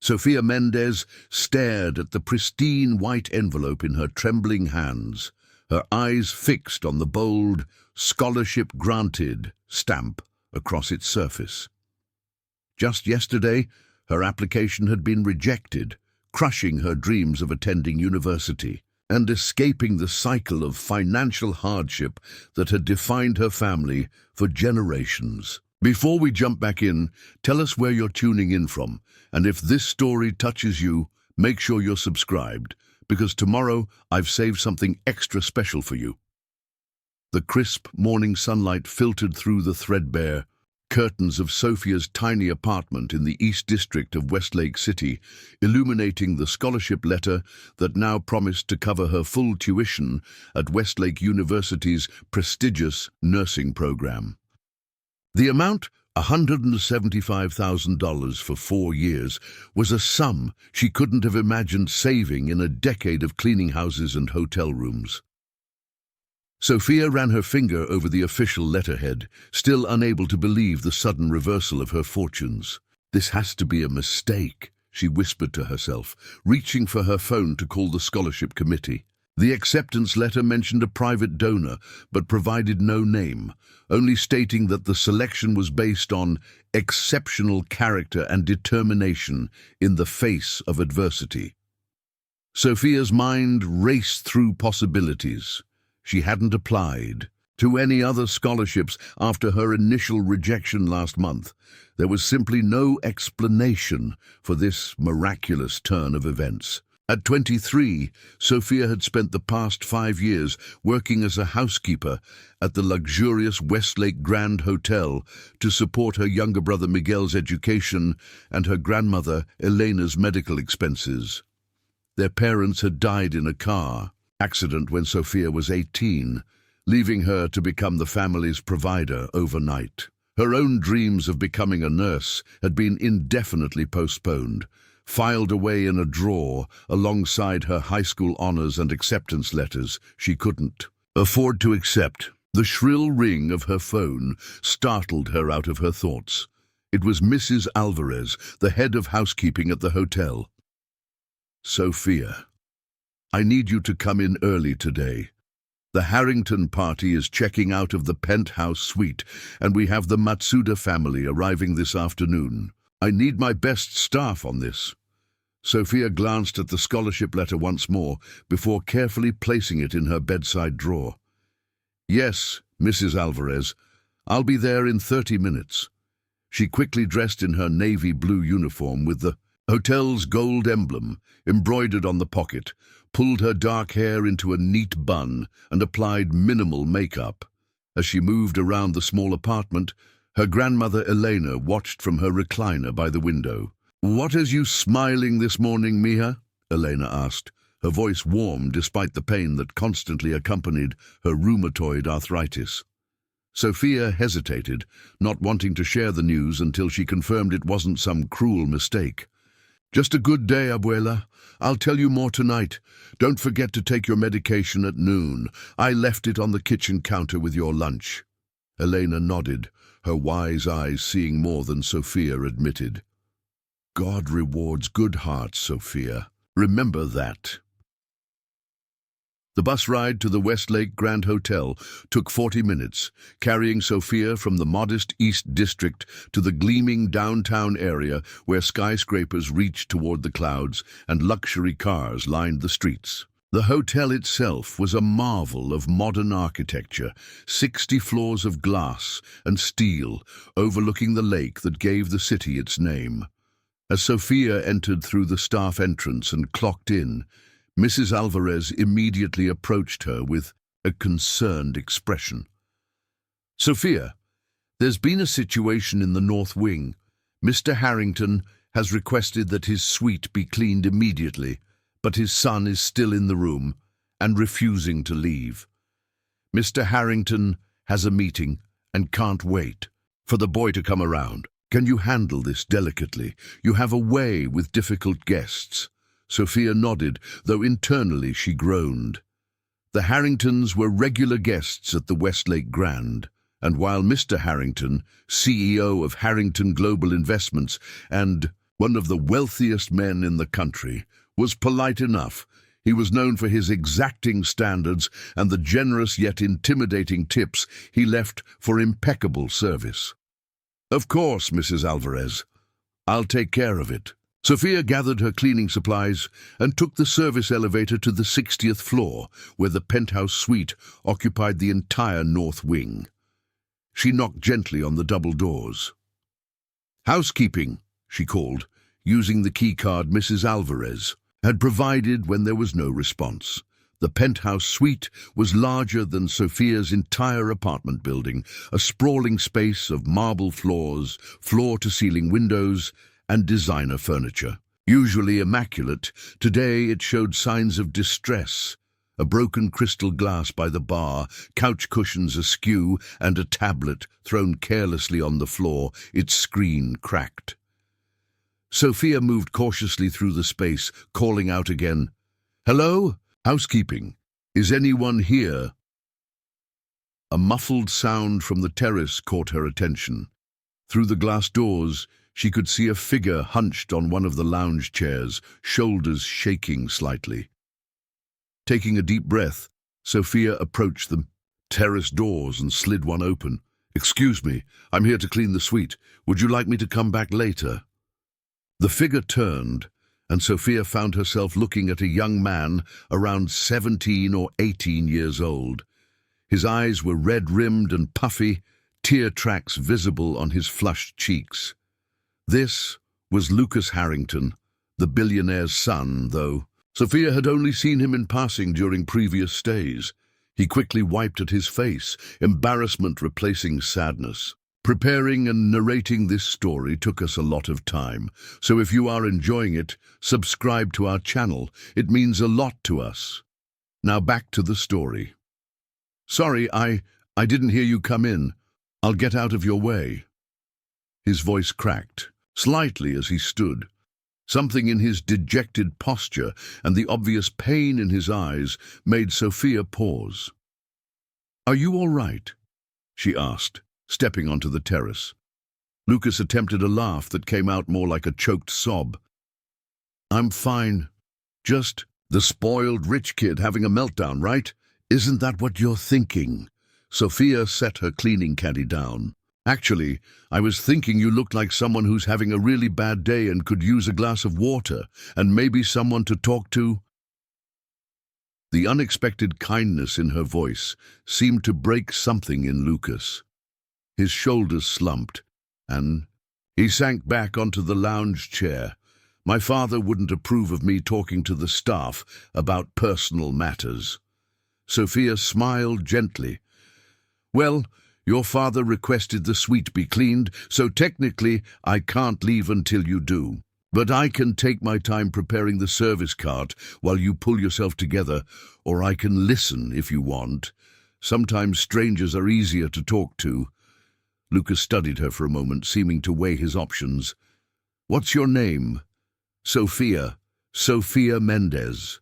Sofia Mendez stared at the pristine white envelope in her trembling hands, her eyes fixed on the bold "Scholarship Granted" stamp across its surface. Just yesterday, her application had been rejected, crushing her dreams of attending university and escaping the cycle of financial hardship that had defined her family for generations. Before we jump back in, tell us where you're tuning in from, and if this story touches you, make sure you're subscribed, because tomorrow I've saved something extra special for you. The crisp morning sunlight filtered through the threadbare curtains of Sofia's tiny apartment in the East District of Westlake City, illuminating the scholarship letter that now promised to cover her full tuition at Westlake University's prestigious nursing program. The amount, $175,000 for 4 years, was a sum she couldn't have imagined saving in a decade of cleaning houses and hotel rooms. Sofia ran her finger over the official letterhead, still unable to believe the sudden reversal of her fortunes. "This has to be a mistake," she whispered to herself, reaching for her phone to call the scholarship committee. The acceptance letter mentioned a private donor, but provided no name, only stating that the selection was based on exceptional character and determination in the face of adversity. Sofia's mind raced through possibilities. She hadn't applied to any other scholarships after her initial rejection last month. There was simply no explanation for this miraculous turn of events. At 23, Sofia had spent the past 5 years working as a housekeeper at the luxurious Westlake Grand Hotel to support her younger brother Miguel's education and her grandmother Elena's medical expenses. Their parents had died in a car accident when Sofia was 18, leaving her to become the family's provider overnight. Her own dreams of becoming a nurse had been indefinitely postponed, filed away in a drawer alongside her high school honors and acceptance letters she couldn't afford to accept. The shrill ring of her phone startled her out of her thoughts. It was Mrs. Alvarez, the head of housekeeping at the hotel. "Sofia, I need you to come in early today. The Harrington party is checking out of the penthouse suite, and we have the Matsuda family arriving this afternoon. I need my best staff on this." Sofia glanced at the scholarship letter once more before carefully placing it in her bedside drawer. "Yes, Mrs. Alvarez, I'll be there in 30 minutes. She quickly dressed in her navy blue uniform with the hotel's gold emblem embroidered on the pocket, pulled her dark hair into a neat bun, and applied minimal makeup. As she moved around the small apartment, her grandmother Elena watched from her recliner by the window. "What has you smiling this morning, Mija?" Elena asked, her voice warm despite the pain that constantly accompanied her rheumatoid arthritis. Sofia hesitated, not wanting to share the news until she confirmed it wasn't some cruel mistake. "Just a good day, Abuela. I'll tell you more tonight. Don't forget to take your medication at noon. I left it on the kitchen counter with your lunch." Elena nodded, her wise eyes seeing more than Sofia admitted. "God rewards good hearts, Sofia. Remember that." The bus ride to the Westlake Grand Hotel took 40 minutes, carrying Sofia from the modest East District to the gleaming downtown area where skyscrapers reached toward the clouds and luxury cars lined the streets. The hotel itself was a marvel of modern architecture, 60 floors of glass and steel overlooking the lake that gave the city its name. As Sofia entered through the staff entrance and clocked in, Mrs. Alvarez immediately approached her with a concerned expression. "Sofia, there's been a situation in the North Wing. Mr. Harrington has requested that his suite be cleaned immediately, but his son is still in the room and refusing to leave. Mr. Harrington has a meeting and can't wait for the boy to come around. Can you handle this delicately? You have a way with difficult guests." Sofia nodded, though internally she groaned. The Harringtons were regular guests at the Westlake Grand, and while Mr. Harrington, CEO of Harrington Global Investments and one of the wealthiest men in the country, was polite enough. He was known for his exacting standards and the generous yet intimidating tips he left for impeccable service. "Of course, Mrs. Alvarez. I'll take care of it." Sofia gathered her cleaning supplies and took the service elevator to the 60th floor, where the penthouse suite occupied the entire north wing. She knocked gently on the double doors. "Housekeeping," she called, using the keycard Mrs. Alvarez had provided when there was no response. The penthouse suite was larger than Sofia's entire apartment building, a sprawling space of marble floors, floor-to-ceiling windows, and designer furniture. Usually immaculate, today it showed signs of distress. A broken crystal glass by the bar, couch cushions askew, and a tablet thrown carelessly on the floor, its screen cracked. Sofia moved cautiously through the space, calling out again, "Hello? Housekeeping. Is anyone here?" A muffled sound from the terrace caught her attention. Through the glass doors, she could see a figure hunched on one of the lounge chairs, shoulders shaking slightly. Taking a deep breath, Sofia approached the terrace doors and slid one open. "Excuse me, I'm here to clean the suite. Would you like me to come back later?" The figure turned, and Sofia found herself looking at a young man around 17 or 18 years old. His eyes were red-rimmed and puffy, tear tracks visible on his flushed cheeks. This was Lucas Harrington, the billionaire's son, though Sofia had only seen him in passing during previous stays. He quickly wiped at his face, embarrassment replacing sadness. Preparing and narrating this story took us a lot of time, so if you are enjoying it, subscribe to our channel. It means a lot to us. Now back to the story. "Sorry, I didn't hear you come in. I'll get out of your way." His voice cracked slightly as he stood. Something in his dejected posture and the obvious pain in his eyes made Sofia pause. "Are you all right?" she asked, stepping onto the terrace. Lucas attempted a laugh that came out more like a choked sob. "I'm fine. Just the spoiled rich kid having a meltdown, right? Isn't that what you're thinking?" Sofia set her cleaning caddy down. "Actually, I was thinking you looked like someone who's having a really bad day and could use a glass of water and maybe someone to talk to." The unexpected kindness in her voice seemed to break something in Lucas. His shoulders slumped, and he sank back onto the lounge chair. "My father wouldn't approve of me talking to the staff about personal matters." Sofia smiled gently. "Well, your father requested the suite be cleaned, so technically I can't leave until you do. But I can take my time preparing the service cart while you pull yourself together, or I can listen if you want. Sometimes strangers are easier to talk to." Lucas studied her for a moment, seeming to weigh his options. "What's your name?" "Sofia. Sofia Mendez."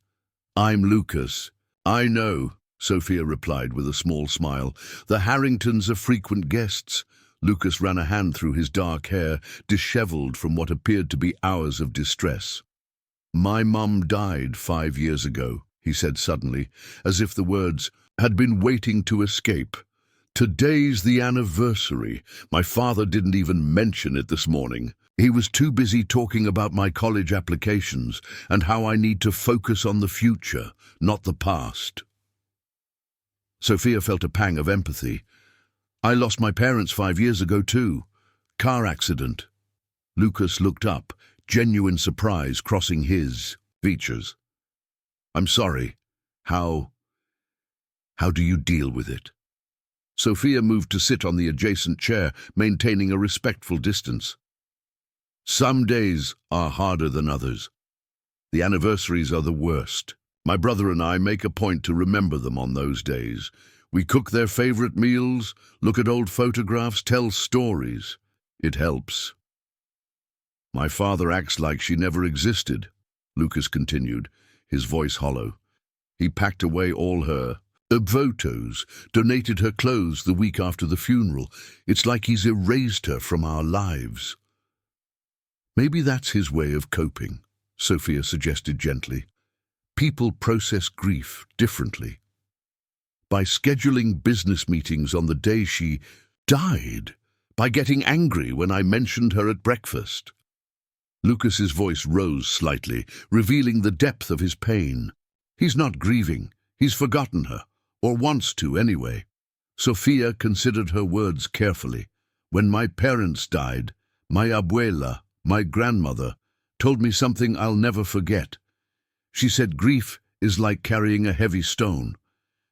"I'm Lucas." "I know," Sofia replied with a small smile. "The Harringtons are frequent guests." Lucas ran a hand through his dark hair, disheveled from what appeared to be hours of distress. "My mum died 5 years ago," he said suddenly, as if the words had been waiting to escape. "Today's the anniversary. My father didn't even mention it this morning. He was too busy talking about my college applications and how I need to focus on the future, not the past." Sofia felt a pang of empathy. "I lost my parents 5 years ago too. Car accident." Lucas looked up, genuine surprise crossing his features. "I'm sorry. How do you deal with it?" Sofia moved to sit on the adjacent chair, maintaining a respectful distance. "Some days are harder than others. The anniversaries are the worst. My brother and I make a point to remember them on those days. We cook their favorite meals, look at old photographs, tell stories. It helps." "My father acts like she never existed," Lucas continued, his voice hollow. "He packed away all her photos, donated her clothes the week after the funeral. It's like he's erased her from our lives." Maybe that's his way of coping, Sofia suggested gently. People process grief differently. By scheduling business meetings on the day she died, by getting angry when I mentioned her at breakfast. Lucas's voice rose slightly, revealing the depth of his pain. He's not grieving. He's forgotten her, or wants to anyway. Sofia considered her words carefully. When my parents died, my abuela, my grandmother, told me something I'll never forget. She said grief is like carrying a heavy stone.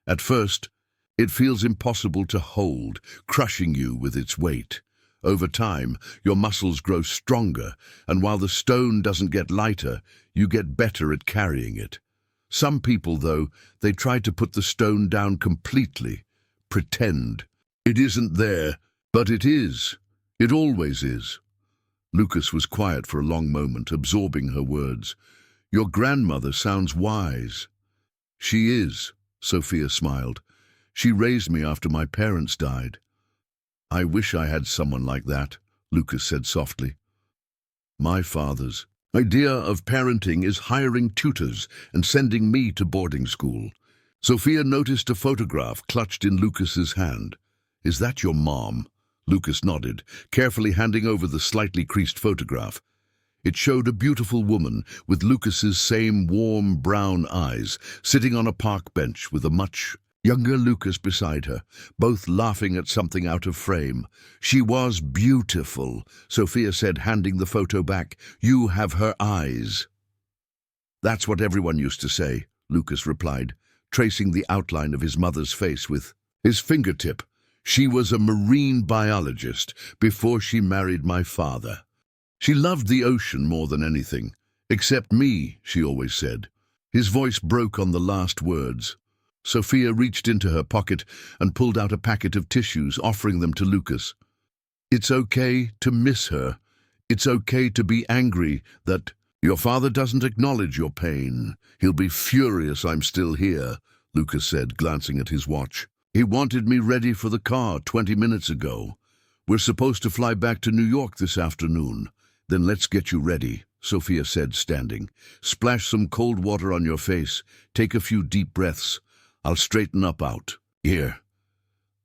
At first, it feels impossible to hold, crushing you with its weight. Over time, your muscles grow stronger, and while the stone doesn't get lighter, you get better at carrying it. Some people, though, they try to put the stone down completely, pretend. It isn't there, but it is. It always is. Lucas was quiet for a long moment, absorbing her words. Your grandmother sounds wise. She is, Sofia smiled. She raised me after my parents died. I wish I had someone like that, Lucas said softly. My father's idea of parenting is hiring tutors and sending me to boarding school. Sofia noticed a photograph clutched in Lucas's hand. Is that your mom? Lucas nodded, carefully handing over the slightly creased photograph. It showed a beautiful woman with Lucas's same warm brown eyes, sitting on a park bench with a much younger Lucas beside her, both laughing at something out of frame. She was beautiful, Sofia said, handing the photo back. You have her eyes. That's what everyone used to say, Lucas replied, tracing the outline of his mother's face with his fingertip. She was a marine biologist before she married my father. She loved the ocean more than anything. Except me, she always said. His voice broke on the last words. Sofia reached into her pocket and pulled out a packet of tissues, offering them to Lucas. It's okay to miss her. It's okay to be angry that your father doesn't acknowledge your pain. He'll be furious I'm still here, Lucas said, glancing at his watch. He wanted me ready for the car 20 minutes ago. We're supposed to fly back to New York this afternoon. Then let's get you ready, Sofia said, standing. Splash some cold water on your face. Take a few deep breaths. I'll straighten up out. Here.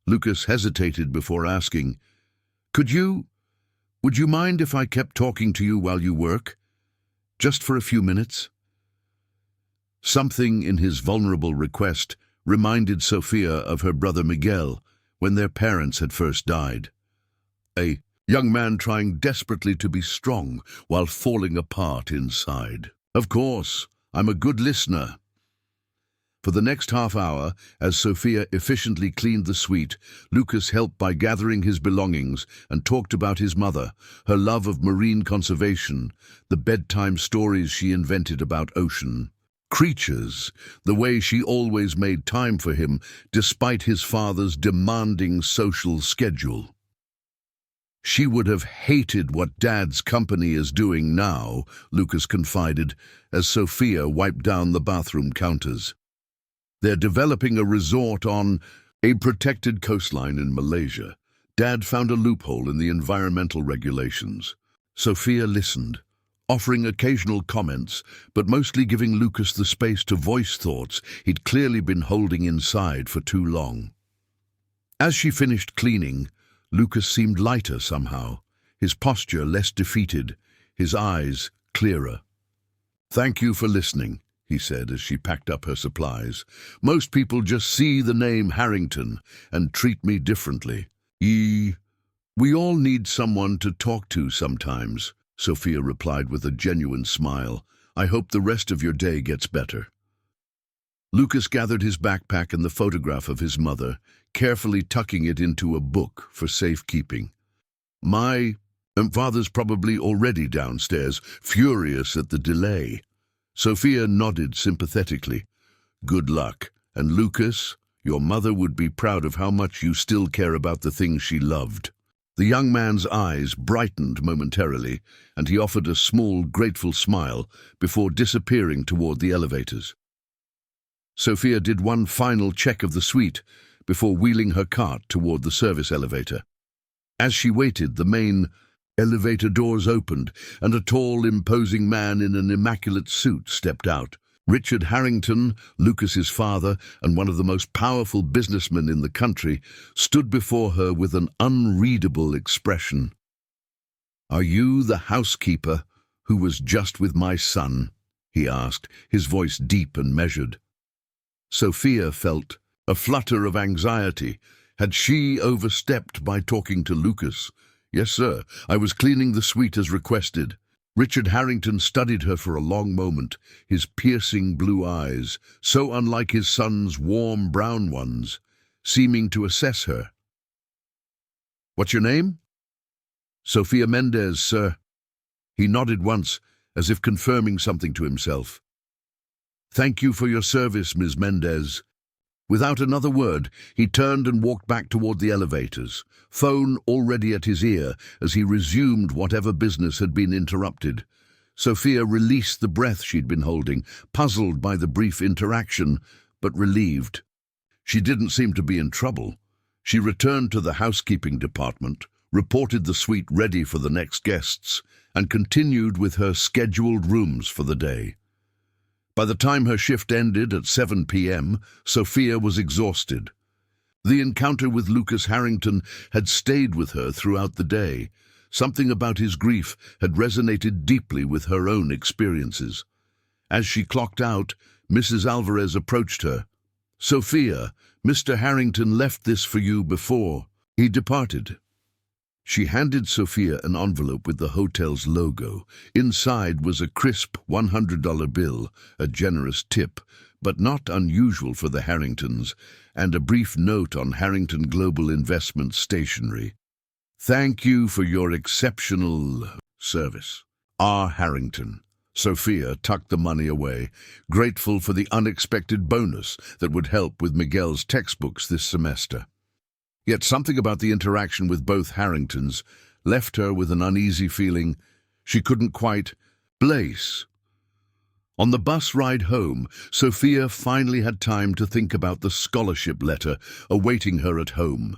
Lucas hesitated before asking, would you mind if I kept talking to you while you work? Just for a few minutes? Something in his vulnerable request reminded Sofia of her brother Miguel when their parents had first died. A young man trying desperately to be strong while falling apart inside. Of course, I'm a good listener. For the next half hour, as Sofia efficiently cleaned the suite, Lucas helped by gathering his belongings and talked about his mother, her love of marine conservation, the bedtime stories she invented about ocean creatures, the way she always made time for him despite his father's demanding social schedule. She would have hated what Dad's company is doing now, Lucas confided, as Sofia wiped down the bathroom counters. They're developing a resort on a protected coastline in Malaysia. Dad found a loophole in the environmental regulations. Sofia listened, offering occasional comments, but mostly giving Lucas the space to voice thoughts he'd clearly been holding inside for too long. As she finished cleaning, Lucas seemed lighter somehow, his posture less defeated, his eyes clearer. Thank you for listening, he said as she packed up her supplies. Most people just see the name Harrington and treat me differently. We all need someone to talk to sometimes, Sofia replied with a genuine smile. I hope the rest of your day gets better. Lucas gathered his backpack and the photograph of his mother, carefully tucking it into a book for safekeeping. My father's probably already downstairs, furious at the delay. Sofia nodded sympathetically. Good luck. And Lucas, your mother would be proud of how much you still care about the things she loved. The young man's eyes brightened momentarily, and he offered a small, grateful smile before disappearing toward the elevators. Sofia did one final check of the suite before wheeling her cart toward the service elevator. As she waited, the main Elevator doors opened, and a tall, imposing man in an immaculate suit stepped out. Richard Harrington, Lucas's father and one of the most powerful businessmen in the country, stood before her with an unreadable expression. "Are you the housekeeper who was just with my son?" he asked, his voice deep and measured. Sofia felt a flutter of anxiety. Had she overstepped by talking to Lucas? "Yes, sir. I was cleaning the suite as requested." Richard Harrington studied her for a long moment, his piercing blue eyes, so unlike his son's warm brown ones, seeming to assess her. "What's your name?" "Sofia Mendez, sir." He nodded once, as if confirming something to himself. "Thank you for your service, Ms. Mendez." Without another word, he turned and walked back toward the elevators, phone already at his ear as he resumed whatever business had been interrupted. Sofia released the breath she'd been holding, puzzled by the brief interaction, but relieved. She didn't seem to be in trouble. She returned to the housekeeping department, reported the suite ready for the next guests, and continued with her scheduled rooms for the day. By the time her shift ended at 7 p.m., Sofia was exhausted. The encounter with Lucas Harrington had stayed with her throughout the day. Something about his grief had resonated deeply with her own experiences. As she clocked out, Mrs. Alvarez approached her. "Sofia, Mr. Harrington left this for you before he departed." She handed Sofia an envelope with the hotel's logo. Inside was a crisp $100 bill, a generous tip, but not unusual for the Harringtons, and a brief note on Harrington Global Investment stationery. "Thank you for your exceptional service. R. Harrington." Sofia tucked the money away, grateful for the unexpected bonus that would help with Miguel's textbooks this semester. Yet something about the interaction with both Harringtons left her with an uneasy feeling she couldn't quite place. On the bus ride home, Sofia finally had time to think about the scholarship letter awaiting her at home.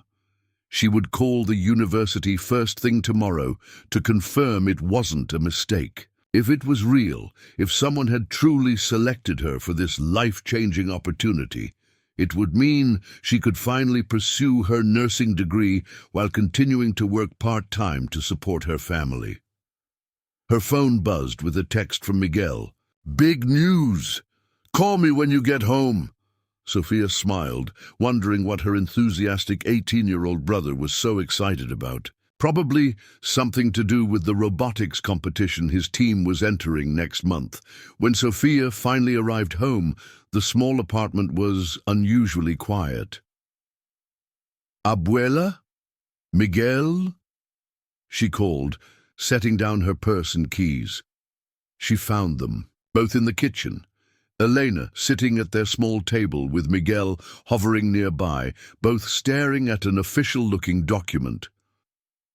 She would call the university first thing tomorrow to confirm it wasn't a mistake. If it was real, if someone had truly selected her for this life-changing opportunity, it would mean she could finally pursue her nursing degree while continuing to work part-time to support her family. Her phone buzzed with a text from Miguel. "Big news! Call me when you get home." Sofia smiled, wondering what her enthusiastic 18-year-old brother was so excited about. Probably something to do with the robotics competition his team was entering next month. When Sofia finally arrived home, the small apartment was unusually quiet. "Abuela? Miguel?" she called, setting down her purse and keys. She found them, both in the kitchen. Elena sitting at their small table with Miguel hovering nearby, both staring at an official-looking document.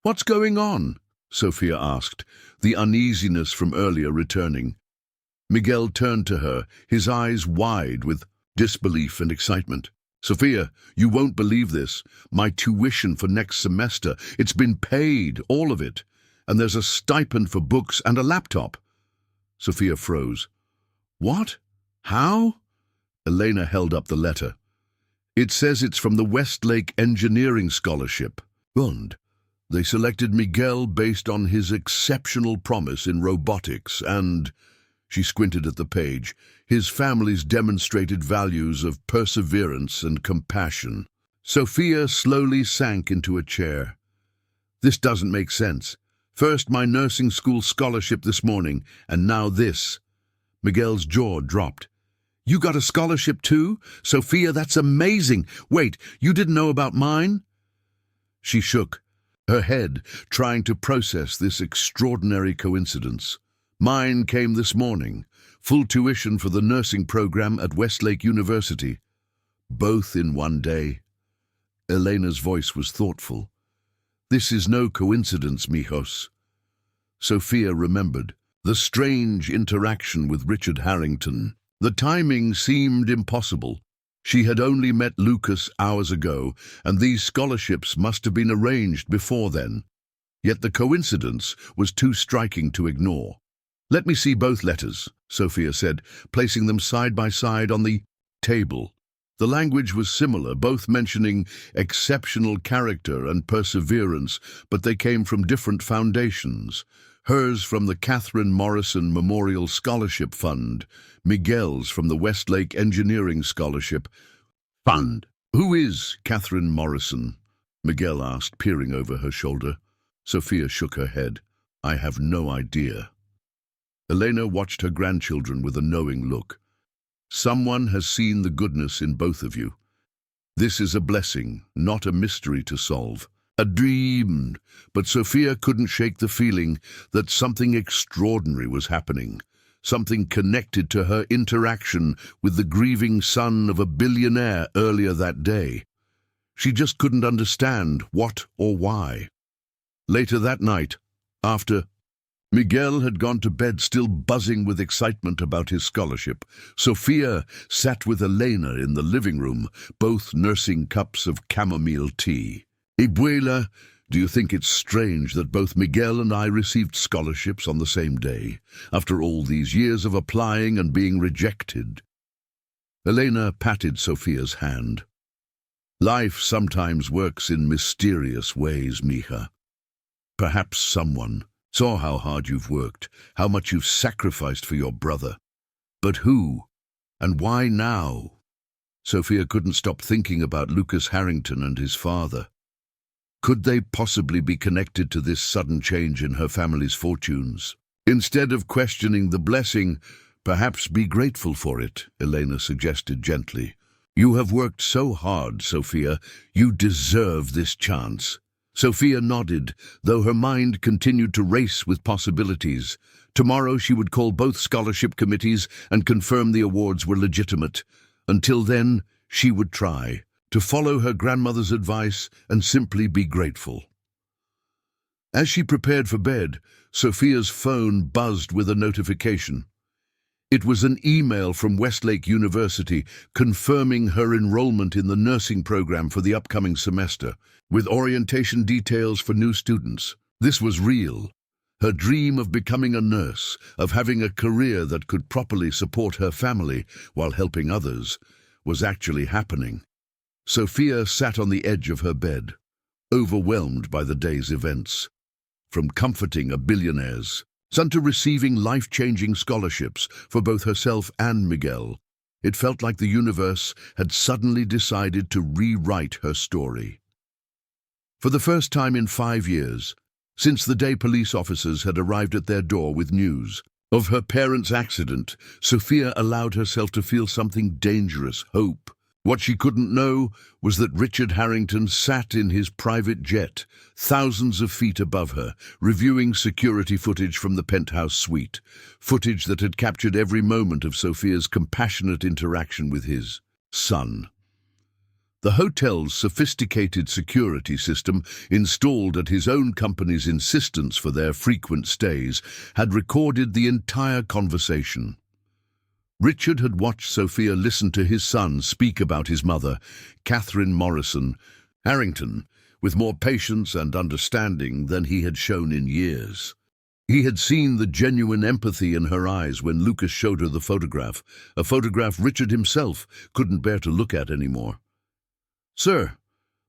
"What's going on?" Sofia asked, the uneasiness from earlier returning. Miguel turned to her, his eyes wide with disbelief and excitement. "Sofia, you won't believe this. My tuition for next semester, it's been paid, all of it. And there's a stipend for books and a laptop." Sofia froze. "What? How?" Elena held up the letter. "It says it's from the Westlake Engineering Scholarship. And they selected Miguel based on his exceptional promise in robotics and," she squinted at the page, "his family's demonstrated values of perseverance and compassion." Sofia slowly sank into a chair. "This doesn't make sense. First my nursing school scholarship this morning, and now this." Miguel's jaw dropped. "You got a scholarship too? Sofia, that's amazing. Wait, you didn't know about mine?" She shook, her head trying to process this extraordinary coincidence. "Mine came this morning, full tuition for the nursing program at Westlake University. Both in one day." Elena's voice was thoughtful. "This is no coincidence, mijos." Sofia remembered the strange interaction with Richard Harrington. The timing seemed impossible. She had only met Lucas hours ago, and these scholarships must have been arranged before then. Yet the coincidence was too striking to ignore. "Let me see both letters," Sofia said, placing them side by side on the table. The language was similar, both mentioning exceptional character and perseverance, but they came from different foundations. Hers from the Catherine Morrison Memorial Scholarship Fund, Miguel's from the Westlake Engineering Scholarship Fund. "Who is Catherine Morrison?" Miguel asked, peering over her shoulder. Sofia shook her head. "I have no idea." Elena watched her grandchildren with a knowing look. "Someone has seen the goodness in both of you. This is a blessing, not a mystery to solve. A dream." But Sofia couldn't shake the feeling that something extraordinary was happening, something connected to her interaction with the grieving son of a billionaire earlier that day. She just couldn't understand what or why. Later that night, after Miguel had gone to bed still buzzing with excitement about his scholarship, Sofia sat with Elena in the living room, both nursing cups of chamomile tea. "Abuela, do you think it's strange that both Miguel and I received scholarships on the same day, after all these years of applying and being rejected?" Elena patted Sofia's hand. "Life sometimes works in mysterious ways, mija. Perhaps someone saw how hard you've worked, how much you've sacrificed for your brother. But who? And why now?" Sofia couldn't stop thinking about Lucas Harrington and his father. Could they possibly be connected to this sudden change in her family's fortunes? "Instead of questioning the blessing, perhaps be grateful for it," Elena suggested gently. "You have worked so hard, Sofia. You deserve this chance." Sofia nodded, though her mind continued to race with possibilities. Tomorrow she would call both scholarship committees and confirm the awards were legitimate. Until then, she would try to follow her grandmother's advice and simply be grateful. As she prepared for bed, Sofia's phone buzzed with a notification. It was an email from Westlake University confirming her enrollment in the nursing program for the upcoming semester, with orientation details for new students. This was real. Her dream of becoming a nurse, of having a career that could properly support her family while helping others, was actually happening. Sofia sat on the edge of her bed, overwhelmed by the day's events. From comforting a billionaire's son to receiving life-changing scholarships for both herself and Miguel, it felt like the universe had suddenly decided to rewrite her story. For the first time in 5 years, since the day police officers had arrived at their door with news of her parents' accident, Sofia allowed herself to feel something dangerous, hope. What she couldn't know was that Richard Harrington sat in his private jet, thousands of feet above her, reviewing security footage from the penthouse suite, footage that had captured every moment of Sofia's compassionate interaction with his son. The hotel's sophisticated security system, installed at his own company's insistence for their frequent stays, had recorded the entire conversation. Richard had watched Sofia listen to his son speak about his mother, Catherine Morrison Harrington, with more patience and understanding than he had shown in years. He had seen the genuine empathy in her eyes when Lucas showed her the photograph, a photograph Richard himself couldn't bear to look at anymore. "Sir,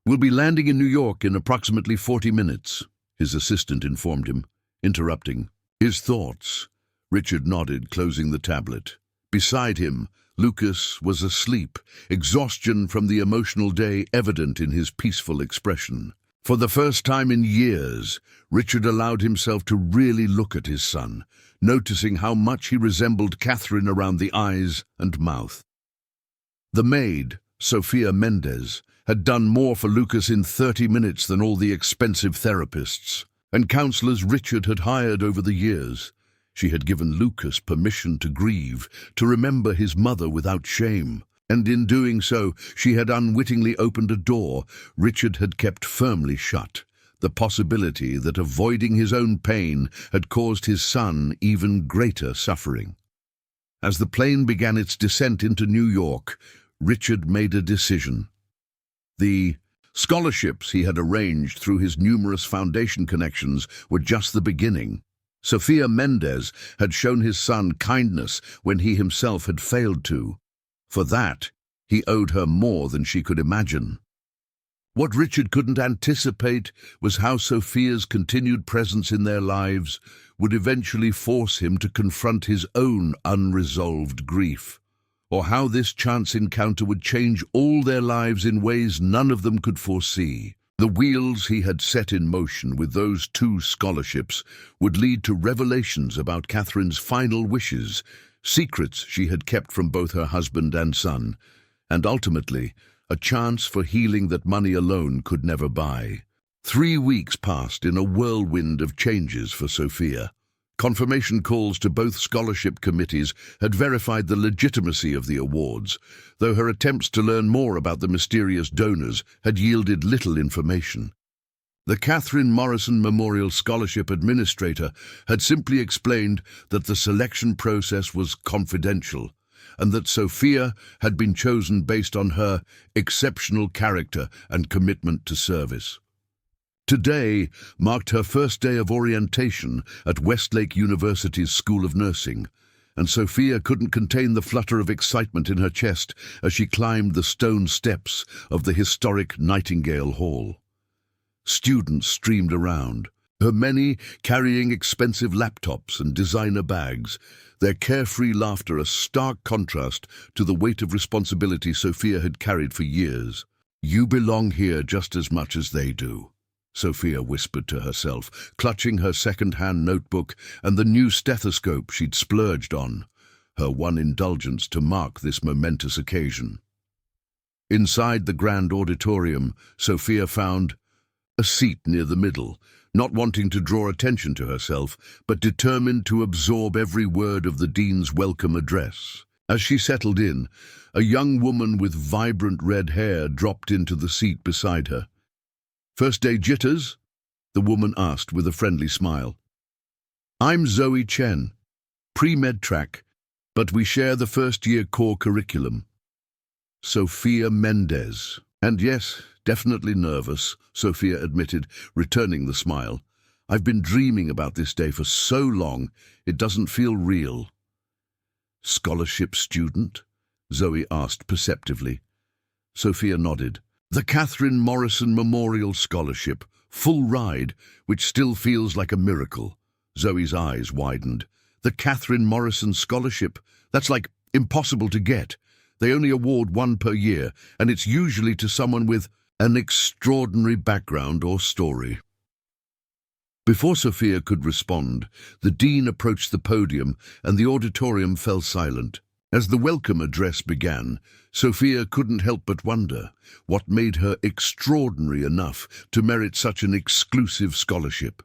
we'll be landing in New York in approximately 40 minutes, his assistant informed him, interrupting his thoughts. Richard nodded, closing the tablet. Beside him, Lucas was asleep, exhaustion from the emotional day evident in his peaceful expression. For the first time in years, Richard allowed himself to really look at his son, noticing how much he resembled Catherine around the eyes and mouth. The maid, Sofia Mendez, had done more for Lucas in 30 minutes than all the expensive therapists and counselors Richard had hired over the years. She had given Lucas permission to grieve, to remember his mother without shame, and in doing so, she had unwittingly opened a door Richard had kept firmly shut, the possibility that avoiding his own pain had caused his son even greater suffering. As the plane began its descent into New York, Richard made a decision. The Scholarships he had arranged through his numerous foundation connections were just the beginning. Sofia Mendez had shown his son kindness when he himself had failed to. For that, he owed her more than she could imagine. What Richard couldn't anticipate was how Sofia's continued presence in their lives would eventually force him to confront his own unresolved grief, or how this chance encounter would change all their lives in ways none of them could foresee. The wheels he had set in motion with those 2 scholarships would lead to revelations about Catherine's final wishes, secrets she had kept from both her husband and son, and ultimately, a chance for healing that money alone could never buy. 3 weeks passed in a whirlwind of changes for Sofia. Confirmation calls to both scholarship committees had verified the legitimacy of the awards, though her attempts to learn more about the mysterious donors had yielded little information. The Catherine Morrison Memorial Scholarship Administrator had simply explained that the selection process was confidential, and that Sofia had been chosen based on her exceptional character and commitment to service. Today marked her first day of orientation at Westlake University's School of Nursing, and Sofia couldn't contain the flutter of excitement in her chest as she climbed the stone steps of the historic Nightingale Hall. Students streamed around, her many carrying expensive laptops and designer bags, their carefree laughter a stark contrast to the weight of responsibility Sofia had carried for years. "You belong here just as much as they do," Sofia whispered to herself, clutching her second-hand notebook and the new stethoscope she'd splurged on, her one indulgence to mark this momentous occasion. Inside the grand auditorium, Sofia found a seat near the middle, not wanting to draw attention to herself, but determined to absorb every word of the dean's welcome address. As she settled in, a young woman with vibrant red hair dropped into the seat beside her. "First day jitters?" the woman asked with a friendly smile. "I'm Zoe Chen, pre-med track, but we share the first-year core curriculum." Sofia Mendez. "And yes, definitely nervous," Sofia admitted, returning the smile. "I've been dreaming about this day for so long, it doesn't feel real." "Scholarship student?" Zoe asked perceptively. Sofia nodded. "The Catherine Morrison Memorial Scholarship, full ride, which still feels like a miracle." Zoe's eyes widened. "The Catherine Morrison Scholarship? That's like impossible to get. They only award one per year, and it's usually to someone with an extraordinary background or story." Before Sofia could respond, the dean approached the podium and the auditorium fell silent. As the welcome address began, Sofia couldn't help but wonder what made her extraordinary enough to merit such an exclusive scholarship.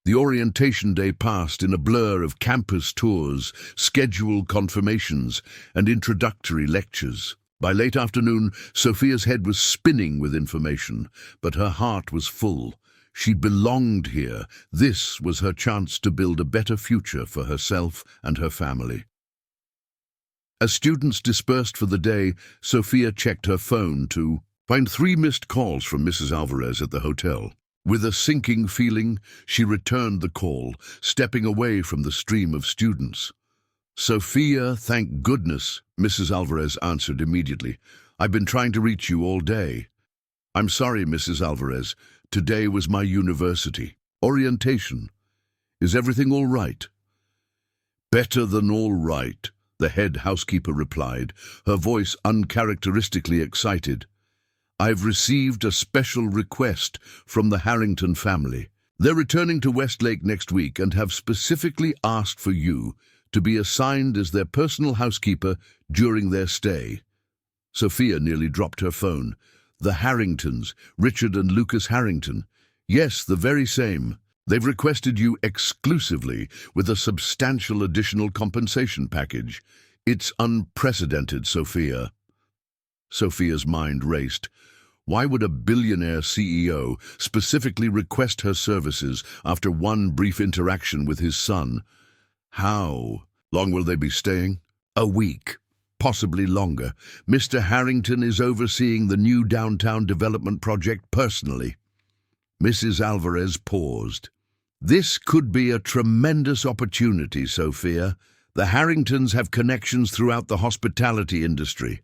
The orientation day passed in a blur of campus tours, scheduled confirmations, and introductory lectures. By late afternoon, Sofia's head was spinning with information, but her heart was full. She belonged here. This was her chance to build a better future for herself and her family. As students dispersed for the day, Sofia checked her phone to find 3 missed calls from Mrs. Alvarez at the hotel. With a sinking feeling, she returned the call, stepping away from the stream of students. "Sofia, thank goodness," Mrs. Alvarez answered immediately. "I've been trying to reach you all day." "I'm sorry, Mrs. Alvarez. Today was my university orientation. Is everything all right?" "Better than all right," the head housekeeper replied, her voice uncharacteristically excited. "I've received a special request from the Harrington family. They're returning to Westlake next week and have specifically asked for you to be assigned as their personal housekeeper during their stay." Sofia nearly dropped her phone. "The Harringtons, Richard and Lucas Harrington. Yes, the very same. They've requested you exclusively with a substantial additional compensation package. It's unprecedented, Sofia." Sofia's mind raced. Why would a billionaire CEO specifically request her services after one brief interaction with his son? How long will they be staying? "A week. possibly longer. Mr. Harrington is overseeing the new downtown development project personally. Mrs. Alvarez paused. This could be a tremendous opportunity, Sofia. The Harringtons have connections throughout the hospitality industry.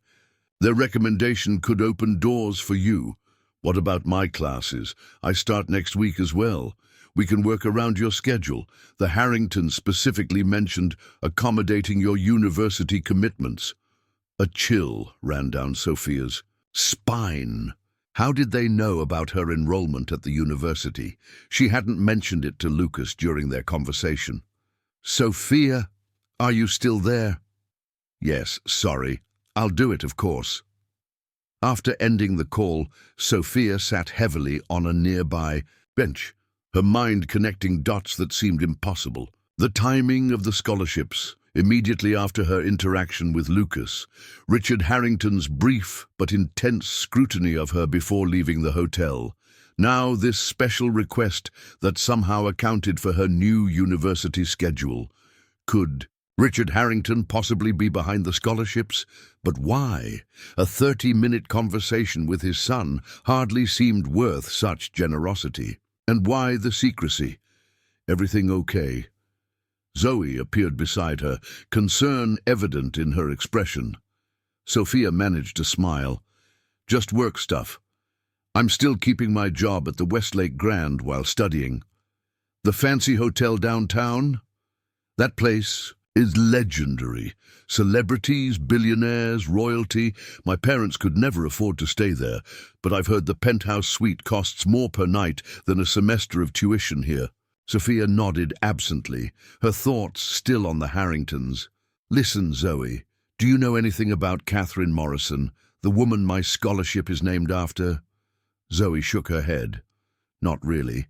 Their recommendation could open doors for you. What about my classes? I start next week as well. We can work around your schedule. The Harringtons specifically mentioned accommodating your university commitments. A chill ran down Sofia's spine. How did they know about her enrollment at the university? She hadn't mentioned it to Lucas during their conversation. Sofia, are you still there? Yes, sorry. I'll do it, of course. After ending the call, Sofia sat heavily on a nearby bench, her mind connecting dots that seemed impossible. The timing of the scholarships, immediately after her interaction with Lucas, Richard Harrington's brief but intense scrutiny of her before leaving the hotel, now this special request that somehow accounted for her new university schedule. Could Richard Harrington possibly be behind the scholarships? But why? A 30-minute conversation with his son hardly seemed worth such generosity. And why the secrecy? Everything okay? Zoe appeared beside her, concern evident in her expression. Sofia managed to smile. Just work stuff. I'm still keeping my job at the Westlake Grand while studying. The fancy hotel downtown? That place is legendary. Celebrities, billionaires, royalty. My parents could never afford to stay there, but I've heard the penthouse suite costs more per night than a semester of tuition here. Sofia nodded absently, her thoughts still on the Harringtons. Listen, Zoe, do you know anything about Catherine Morrison, the woman my scholarship is named after? Zoe shook her head. Not really.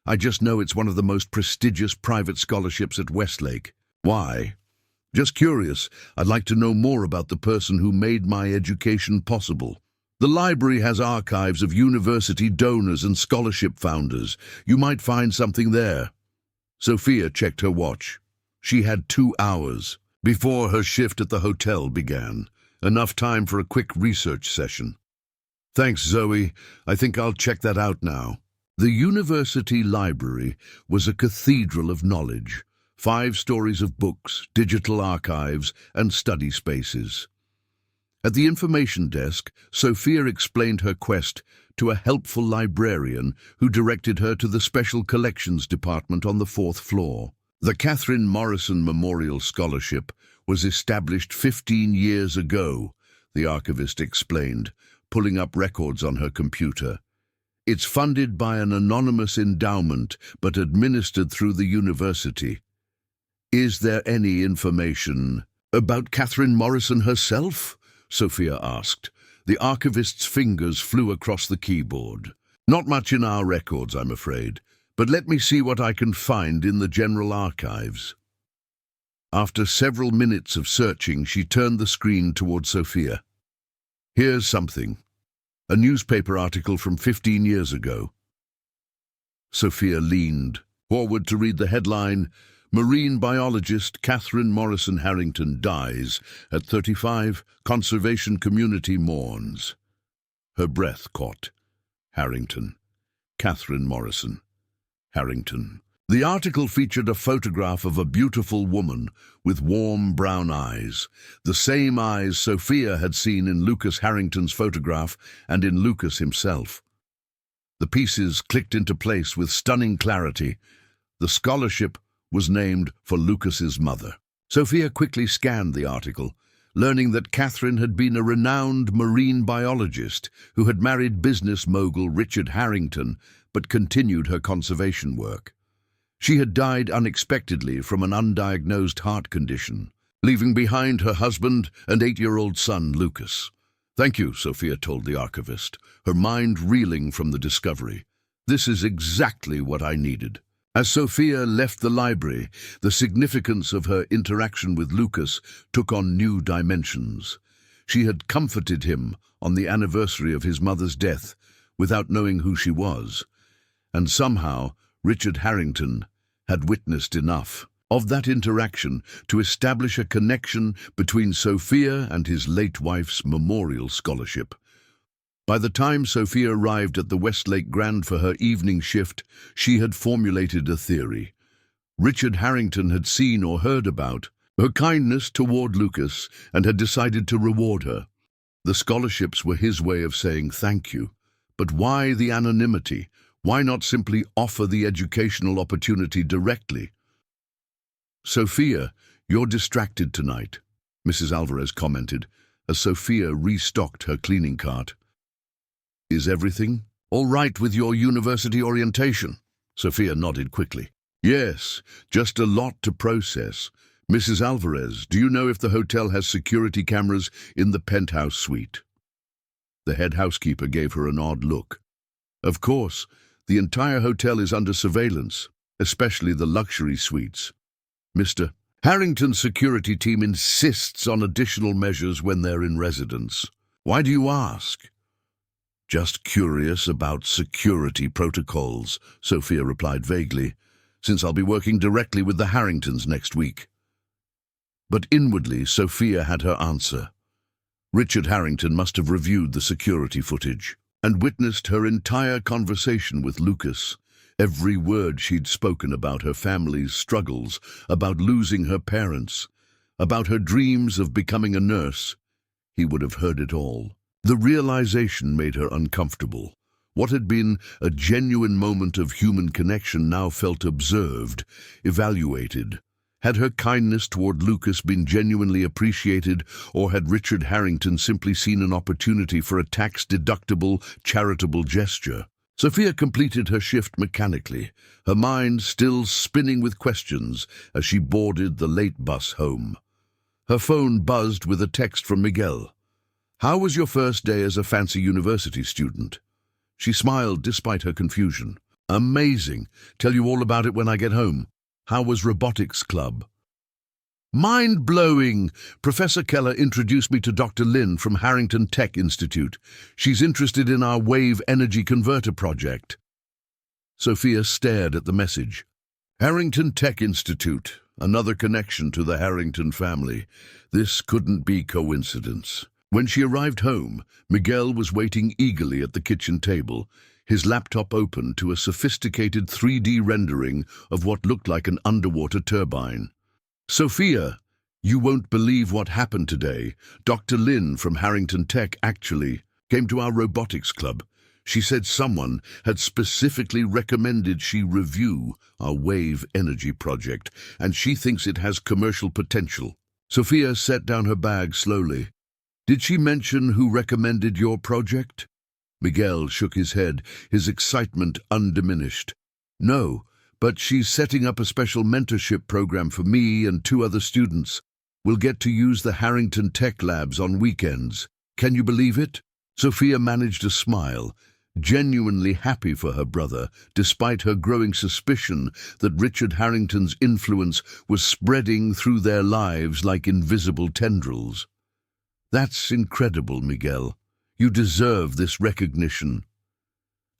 I just know it's one of the most prestigious private scholarships at Westlake. Why? Just curious. I'd like to know more about the person who made my education possible. The library has archives of university donors and scholarship founders. You might find something there. Sofia checked her watch. She had 2 hours before her shift at the hotel began. Enough time for a quick research session. Thanks, Zoe. I think I'll check that out now. The university library was a cathedral of knowledge. 5 stories of books, digital archives, and study spaces. At the information desk, Sofia explained her quest to a helpful librarian who directed her to the Special Collections Department on the 4th floor. The Catherine Morrison Memorial Scholarship was established 15 years ago, the archivist explained, pulling up records on her computer. It's funded by an anonymous endowment, but administered through the university. Is there any information about Catherine Morrison herself? Sofia asked. The archivist's fingers flew across the keyboard. Not much in our records, I'm afraid, but let me see what I can find in the general archives. After several minutes of searching, she turned the screen toward Sofia. Here's something. A newspaper article from 15 years ago. Sofia leaned forward to read the headline, Marine biologist Catherine Morrison Harrington dies at 35, conservation community mourns. Her breath caught. Harrington. Catherine Morrison. Harrington. The article featured a photograph of a beautiful woman with warm brown eyes, the same eyes Sofia had seen in Lucas Harrington's photograph and in Lucas himself. The pieces clicked into place with stunning clarity. The scholarship was named for Lucas's mother. Sofia quickly scanned the article, learning that Catherine had been a renowned marine biologist who had married business mogul Richard Harrington but continued her conservation work. She had died unexpectedly from an undiagnosed heart condition, leaving behind her husband and 8-year-old son, Lucas. Thank you, Sofia told the archivist, her mind reeling from the discovery. This is exactly what I needed. As Sofia left the library, the significance of her interaction with Lucas took on new dimensions. She had comforted him on the anniversary of his mother's death without knowing who she was, and somehow Richard Harrington had witnessed enough. of that interaction to establish a connection between Sofia and his late wife's memorial scholarship. By the time Sofia arrived at the Westlake Grand for her evening shift, she had formulated a theory. Richard Harrington had seen or heard about her kindness toward Lucas and had decided to reward her. The scholarships were his way of saying thank you. But why the anonymity? Why not simply offer the educational opportunity directly? "Sofia, you're distracted tonight," Mrs. Alvarez commented, as Sofia restocked her cleaning cart. "Is everything all right with your university orientation?" Sofia nodded quickly. "Yes, just a lot to process. Mrs. Alvarez, do you know if the hotel has security cameras in the penthouse suite?" The head housekeeper gave her an odd look. "Of course, the entire hotel is under surveillance, especially the luxury suites. Mr. Harrington's security team insists on additional measures when they're in residence. Why do you ask?" "Just curious about security protocols," Sofia replied vaguely, "since I'll be working directly with the Harringtons next week." But inwardly, Sofia had her answer. Richard Harrington must have reviewed the security footage and witnessed her entire conversation with Lucas. Every word she'd spoken about her family's struggles, about losing her parents, about her dreams of becoming a nurse. He would have heard it all. The realization made her uncomfortable. What had been a genuine moment of human connection now felt observed, evaluated. Had her kindness toward Lucas been genuinely appreciated, or had Richard Harrington simply seen an opportunity for a tax-deductible, charitable gesture? Sofia completed her shift mechanically, her mind still spinning with questions as she boarded the late bus home. Her phone buzzed with a text from Miguel. "How was your first day as a fancy university student?" She smiled despite her confusion. "Amazing. Tell you all about it when I get home. How was robotics club?" "Mind-blowing! Professor Keller introduced me to Dr. Lin from Harrington Tech Institute. She's interested in our wave energy converter project." Sofia stared at the message. Harrington Tech Institute, another connection to the Harrington family. This couldn't be coincidence. When she arrived home, Miguel was waiting eagerly at the kitchen table, his laptop open to a sophisticated 3D rendering of what looked like an underwater turbine. "Sofia, you won't believe what happened today. Dr. Lin from Harrington Tech actually came to our robotics club. She said someone had specifically recommended she review our wave energy project, and she thinks it has commercial potential." Sofia set down her bag slowly. "Did she mention who recommended your project?" Miguel shook his head, his excitement undiminished. "No, but she's setting up a special mentorship program for me and 2 other students. We'll get to use the Harrington Tech Labs on weekends. Can you believe it?" Sofia managed a smile, genuinely happy for her brother, despite her growing suspicion that Richard Harrington's influence was spreading through their lives like invisible tendrils. "That's incredible, Miguel. You deserve this recognition."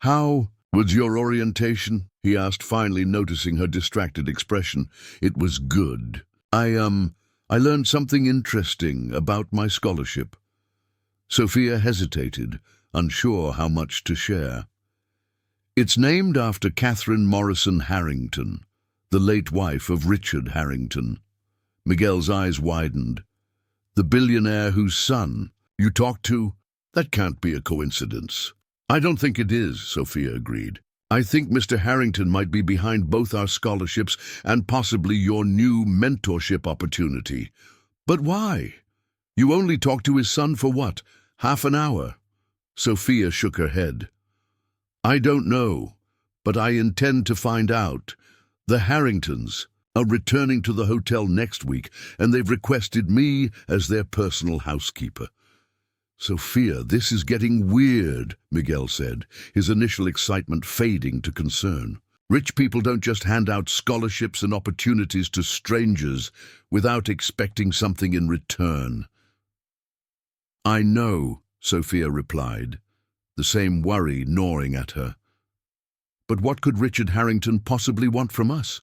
"How was your orientation?" he asked, finally noticing her distracted expression. "It was good. I learned something interesting about my scholarship." Sofia hesitated, unsure how much to share. "It's named after Catherine Morrison Harrington, the late wife of Richard Harrington." Miguel's eyes widened. "The billionaire whose son you talked to? That can't be a coincidence." "I don't think it is," Sofia agreed. "I think Mr. Harrington might be behind both our scholarships and possibly your new mentorship opportunity." "But why? You only talked to his son for what, half an hour?" Sofia shook her head. "I don't know, but I intend to find out. The Harringtons are returning to the hotel next week, and they've requested me as their personal housekeeper." "Sofia, this is getting weird," Miguel said, his initial excitement fading to concern. "Rich people don't just hand out scholarships and opportunities to strangers without expecting something in return." "I know," Sofia replied, the same worry gnawing at her. "But what could Richard Harrington possibly want from us?"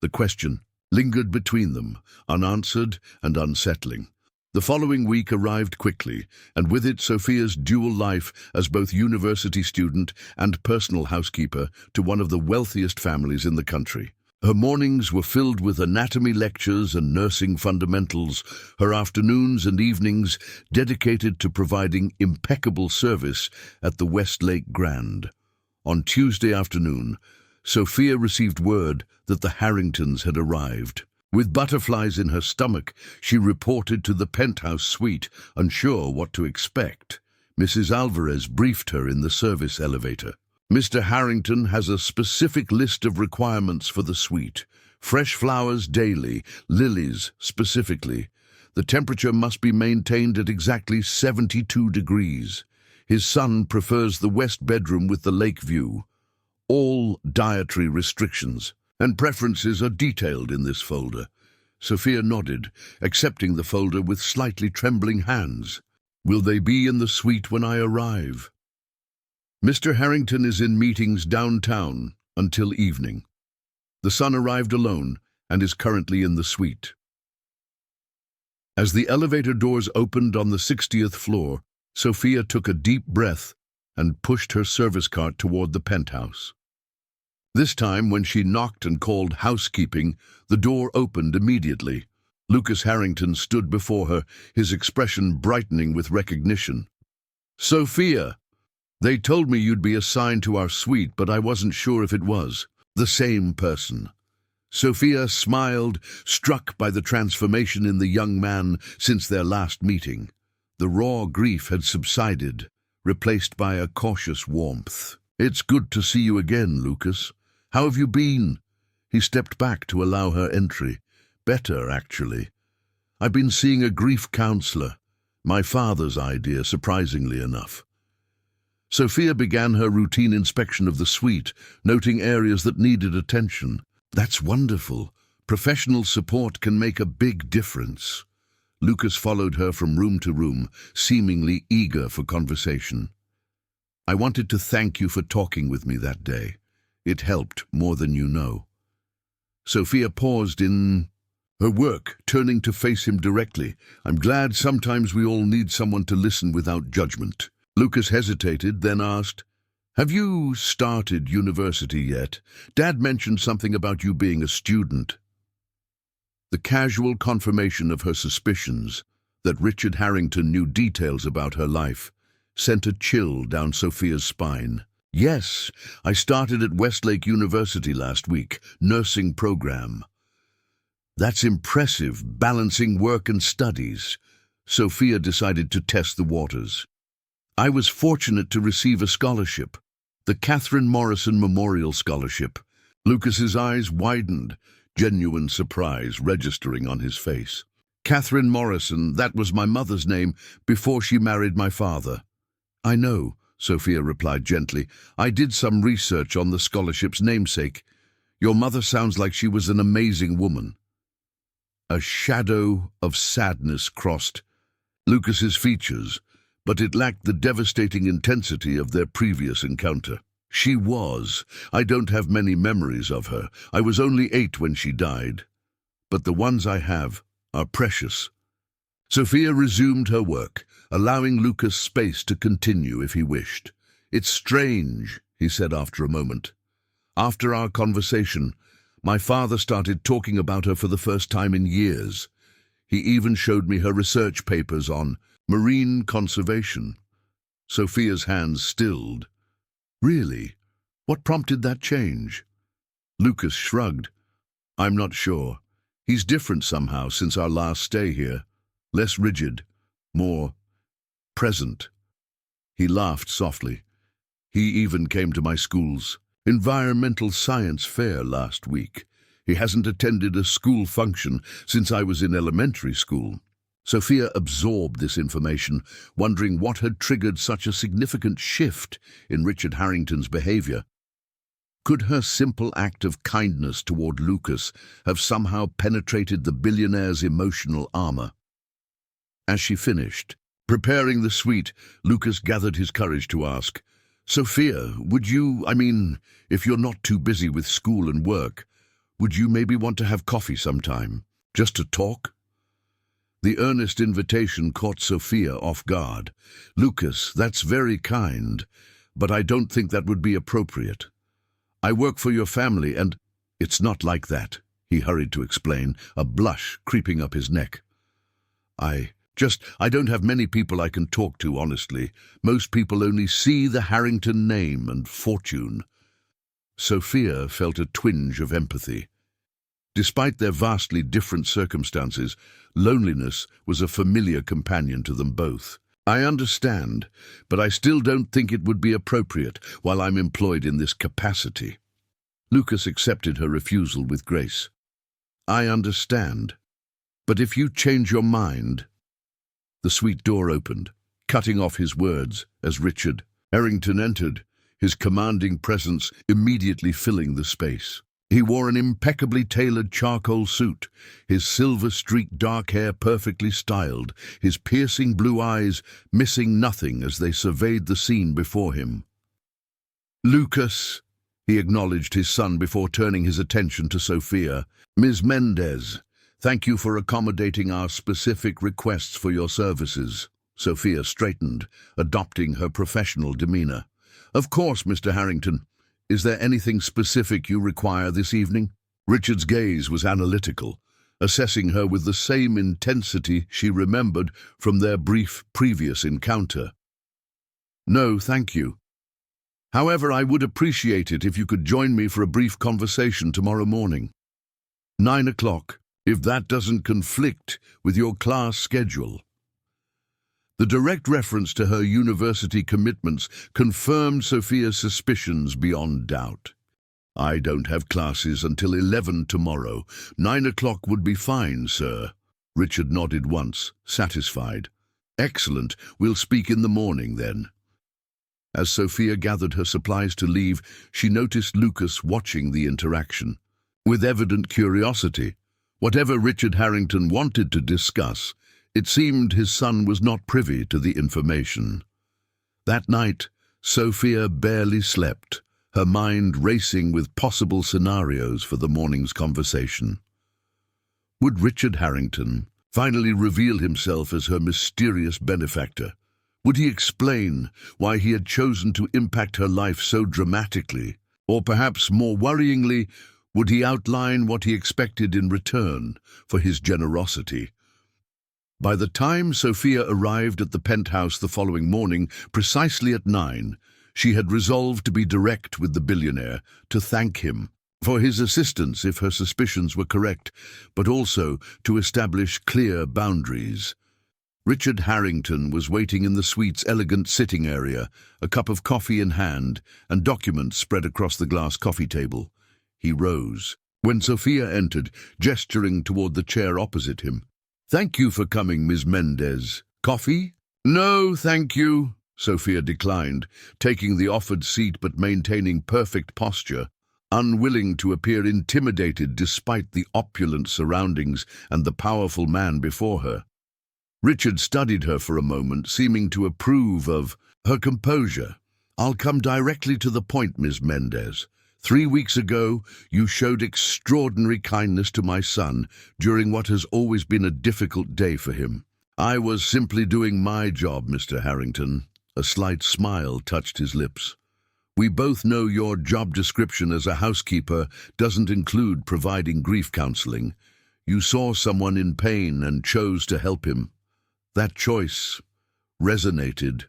The question lingered between them, unanswered and unsettling. The following week arrived quickly, and with it Sofia's dual life as both university student and personal housekeeper to one of the wealthiest families in the country. Her mornings were filled with anatomy lectures and nursing fundamentals, her afternoons and evenings dedicated to providing impeccable service at the Westlake Grand. On Tuesday afternoon, Sofia received word that the Harringtons had arrived. With butterflies in her stomach, she reported to the penthouse suite, unsure what to expect. Mrs. Alvarez briefed her in the service elevator. Mr. Harrington has a specific list of requirements for the suite. Fresh flowers daily, lilies specifically. The temperature must be maintained at exactly 72 degrees. His son prefers the west bedroom with the lake view. All dietary restrictions and preferences are detailed in this folder. Sofia nodded, accepting the folder with slightly trembling hands. Will they be in the suite when I arrive? Mr. Harrington is in meetings downtown until evening. The son arrived alone and is currently in the suite. As the elevator doors opened on the 60th floor, Sofia took a deep breath and pushed her service cart toward the penthouse. This time, when she knocked and called housekeeping, the door opened immediately. Lucas Harrington stood before her, his expression brightening with recognition. Sofia! They told me you'd be assigned to our suite, but I wasn't sure if it was the same person. Sofia smiled, struck by the transformation in the young man since their last meeting. The raw grief had subsided, replaced by a cautious warmth. It's good to see you again, Lucas. How have you been? He stepped back to allow her entry. Better, actually. I've been seeing a grief counselor. My father's idea, surprisingly enough. Sofia began her routine inspection of the suite, noting areas that needed attention. That's wonderful. Professional support can make a big difference. Lucas followed her from room to room, seemingly eager for conversation. I wanted to thank you for talking with me that day. It helped more than you know. Sofia paused in her work, turning to face him directly. I'm glad sometimes we all need someone to listen without judgment. Lucas hesitated, then asked, Have you started university yet? Dad mentioned something about you being a student. The casual confirmation of her suspicions, that Richard Harrington knew details about her life, sent a chill down Sofia's spine. Yes, I started at Westlake University last week, nursing program. That's impressive, balancing work and studies. Sofia decided to test the waters. I was fortunate to receive a scholarship, the Catherine Morrison Memorial Scholarship. Lucas's eyes widened, genuine surprise registering on his face. Catherine Morrison, that was my mother's name before she married my father. I know, Sofia replied gently. I did some research on the scholarship's namesake. Your mother sounds like she was an amazing woman. A shadow of sadness crossed Lucas's features, but it lacked the devastating intensity of their previous encounter. She was. I don't have many memories of her. I was only 8 when she died. But the ones I have are precious. Sofia resumed her work, allowing Lucas space to continue if he wished. It's strange, he said after a moment. After our conversation, my father started talking about her for the first time in years. He even showed me her research papers on marine conservation. Sofia's hands stilled. Really? What prompted that change? Lucas shrugged. I'm not sure. He's different somehow since our last stay here. Less rigid, more present. He laughed softly. He even came to my school's environmental science fair last week. He hasn't attended a school function since I was in elementary school. Sofia absorbed this information, wondering what had triggered such a significant shift in Richard Harrington's behavior. Could her simple act of kindness toward Lucas have somehow penetrated the billionaire's emotional armor? As she finished preparing the suite, Lucas gathered his courage to ask, Sofia, would you, if you're not too busy with school and work, Would you maybe want to have coffee sometime? Just to talk? The earnest invitation caught Sofia off guard. Lucas, that's very kind, but I don't think that would be appropriate. I work for your family and it's not like that, he hurried to explain, a blush creeping up his neck. I don't have many people I can talk to, honestly. Most people only see the Harrington name and fortune. Sofia felt a twinge of empathy. Despite their vastly different circumstances, loneliness was a familiar companion to them both. I understand, but I still don't think it would be appropriate while I'm employed in this capacity. Lucas accepted her refusal with grace. I understand, but if you change your mind... The suite door opened, cutting off his words as Richard Harrington entered, his commanding presence immediately filling the space. He wore an impeccably tailored charcoal suit, his silver-streaked dark hair perfectly styled, his piercing blue eyes missing nothing as they surveyed the scene before him. Lucas, he acknowledged his son before turning his attention to Sofia. Ms. Mendez, thank you for accommodating our specific requests for your services. Sofia straightened, adopting her professional demeanor. Of course, Mr. Harrington. Is there anything specific you require this evening? Richard's gaze was analytical, assessing her with the same intensity she remembered from their brief previous encounter. No, thank you. However, I would appreciate it if you could join me for a brief conversation tomorrow morning. 9 o'clock, if that doesn't conflict with your class schedule. The direct reference to her university commitments confirmed Sofia's suspicions beyond doubt. I don't have classes until 11 tomorrow. 9 o'clock would be fine, sir. Richard nodded once, satisfied. Excellent. We'll speak in the morning, then. As Sofia gathered her supplies to leave, she noticed Lucas watching the interaction. With evident curiosity, whatever Richard Harrington wanted to discuss, it seemed his son was not privy to the information. That night, Sofia barely slept, her mind racing with possible scenarios for the morning's conversation. Would Richard Harrington finally reveal himself as her mysterious benefactor? Would he explain why he had chosen to impact her life so dramatically? Or perhaps more worryingly, would he outline what he expected in return for his generosity? By the time Sofia arrived at the penthouse the following morning, precisely at 9, she had resolved to be direct with the billionaire, to thank him for his assistance if her suspicions were correct, but also to establish clear boundaries. Richard Harrington was waiting in the suite's elegant sitting area, a cup of coffee in hand and documents spread across the glass coffee table. He rose when Sofia entered, gesturing toward the chair opposite him. Thank you for coming, Ms. Mendez. Coffee? No, thank you, Sofia declined, taking the offered seat but maintaining perfect posture, unwilling to appear intimidated despite the opulent surroundings and the powerful man before her. Richard studied her for a moment, seeming to approve of her composure. I'll come directly to the point, Ms. Mendez. 3 weeks ago, you showed extraordinary kindness to my son during what has always been a difficult day for him. I was simply doing my job, Mr. Harrington. A slight smile touched his lips. We both know your job description as a housekeeper doesn't include providing grief counseling. You saw someone in pain and chose to help him. That choice resonated.